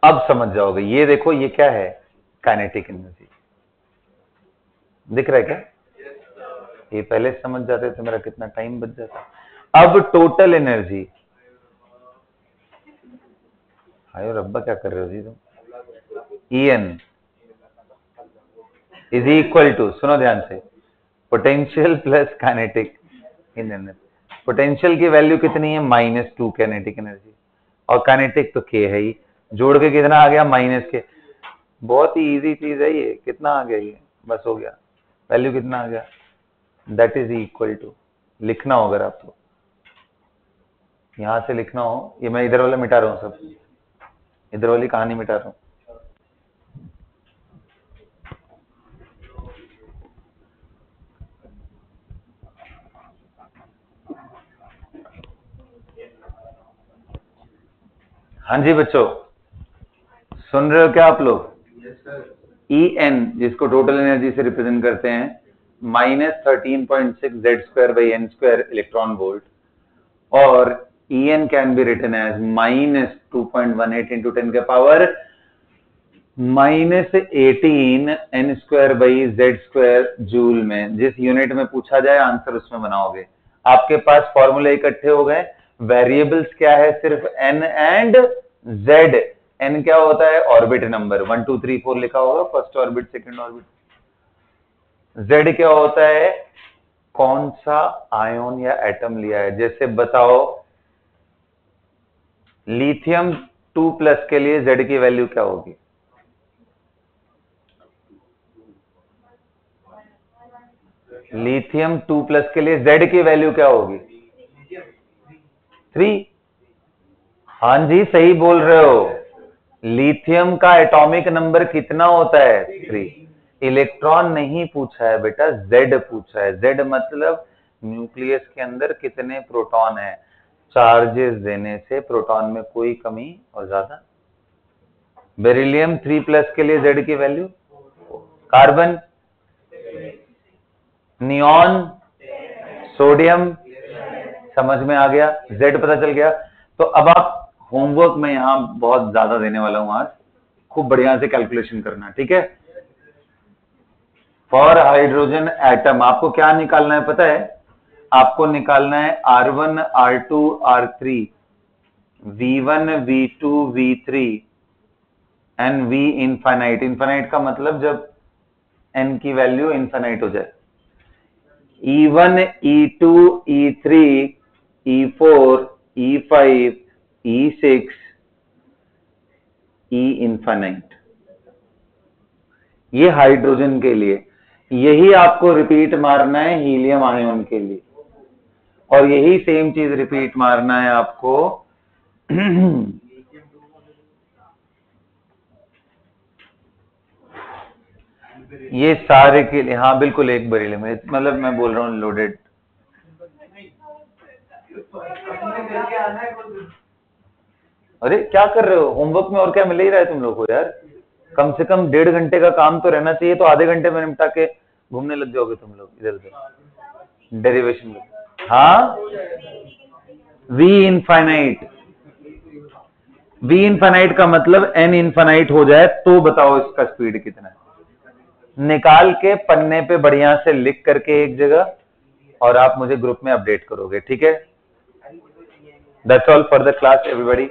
Speaker 1: अब समझ जाओगे। ये देखो ये क्या है? Kinetic energy. दिख रहा है क्या? ये पहले समझ जाते तो मेरा कितना टाइम बच जाता। अब टोटल एनर्जी, हाय रब्बा क्या कर रहे हो जी तुम? En इज इक्वल टू, सुनो ध्यान से, पोटेंशियल प्लस काइनेटिक इन एनर्जी। पोटेंशियल की वैल्यू कितनी है? -2 काइनेटिक एनर्जी, और काइनेटिक तो k है ही, जोड़ के कितना आ गया? -k। बहुत ही इजी चीज है ये। कितना आ गया ये? बस हो गया। वैल्यू कितना आ गया? दैट इज इक्वल टू, लिखना हो अगर आपको यहां से लिखना हो, ये मैं इधर वाला मिटा रहा हूं, सब इधर वाली कहानी मिटा रहा हूं। हाँ जी बच्चों, सुन रहे हो क्या आप लोग? En जिसको टोटल एनर्जी से रिप्रेजेंट करते हैं, -13.6 Z²/n² इलेक्ट्रॉन वोल्ट, और En can be written as -2.18 × 10⁻⁻18 n²/z² joule में। जिस यूनिट में पूछा जाए आंसर उसमें बनाओगे। आपके पास फॉर्मूले इकट्ठे हो गए। वेरिएबल्स क्या है? सिर्फ n एंड z। n क्या होता है? ऑर्बिट नंबर, 1 2 3 4 लिखा होगा, first orbit, second orbit. z क्या होता है? कौन सा आयन या एटम लिया है। जैसे बताओ लिथियम 2+ के लिए z की वैल्यू क्या होगी? लिथियम 2+ के लिए z की वैल्यू क्या होगी? 3। हाँ जी सही बोल रहे हो। लिथियम का एटॉमिक नंबर कितना होता है? 3। इलेक्ट्रॉन नहीं पूछा है बेटा, z पूछा है। z मतलब न्यूक्लियस के अंदर कितने प्रोटॉन है। चार्जेस देने से प्रोटॉन में कोई कमी और ज्यादा। बेरिलियम 3+ के लिए z की वैल्यू, कार्बन नियॉन, सोडियम, समझ में आ गया, Z पता चल गया। तो अब आप होमवर्क में यहां बहुत ज्यादा देने वाला हूं आज, खूब बढ़िया से कैलकुलेशन करना, ठीक है। फॉर हाइड्रोजन एटम आपको क्या निकालना है पता है? आपको निकालना है R1, R2, R3, V1, V2, V3 and V infinite. Infinite का मतलब जब n की वैल्यू इनफाइनाइट हो जाए। E1, E2, E3, E4, E5, E6, E infinite. ये हाइड्रोजन के लिए। यही आपको रिपीट मारना है हीलियम आयन के लिए, और यही सेम चीज रिपीट मारना है आपको ये सारे के लिए। हाँ बिल्कुल, एक बरीली में, मतलब मैं बोल रहा हूँ लोडेड। अरे क्या कर रहे हो होमवर्क में, और क्या मिल ही रहा है तुम लोग को यार? कम से कम 1.5 घंटे का काम तो रहना चाहिए, तो आधे घंटे में निपटा के घूमने लग जाओगे तुम लोग इधर उधर डेरिवेशन में। हाँ, V इनफाइनाइट। V इनफाइनाइट का मतलब n इनफाइनाइट हो जाए तो बताओ इसका स्पीड कितना है। निकाल के पन्ने पे बढ़िया से लिख करके एक जगह, और आप मुझे ग्रुप में अपडेट करोगे, ठीक है। That's all for the class everybody.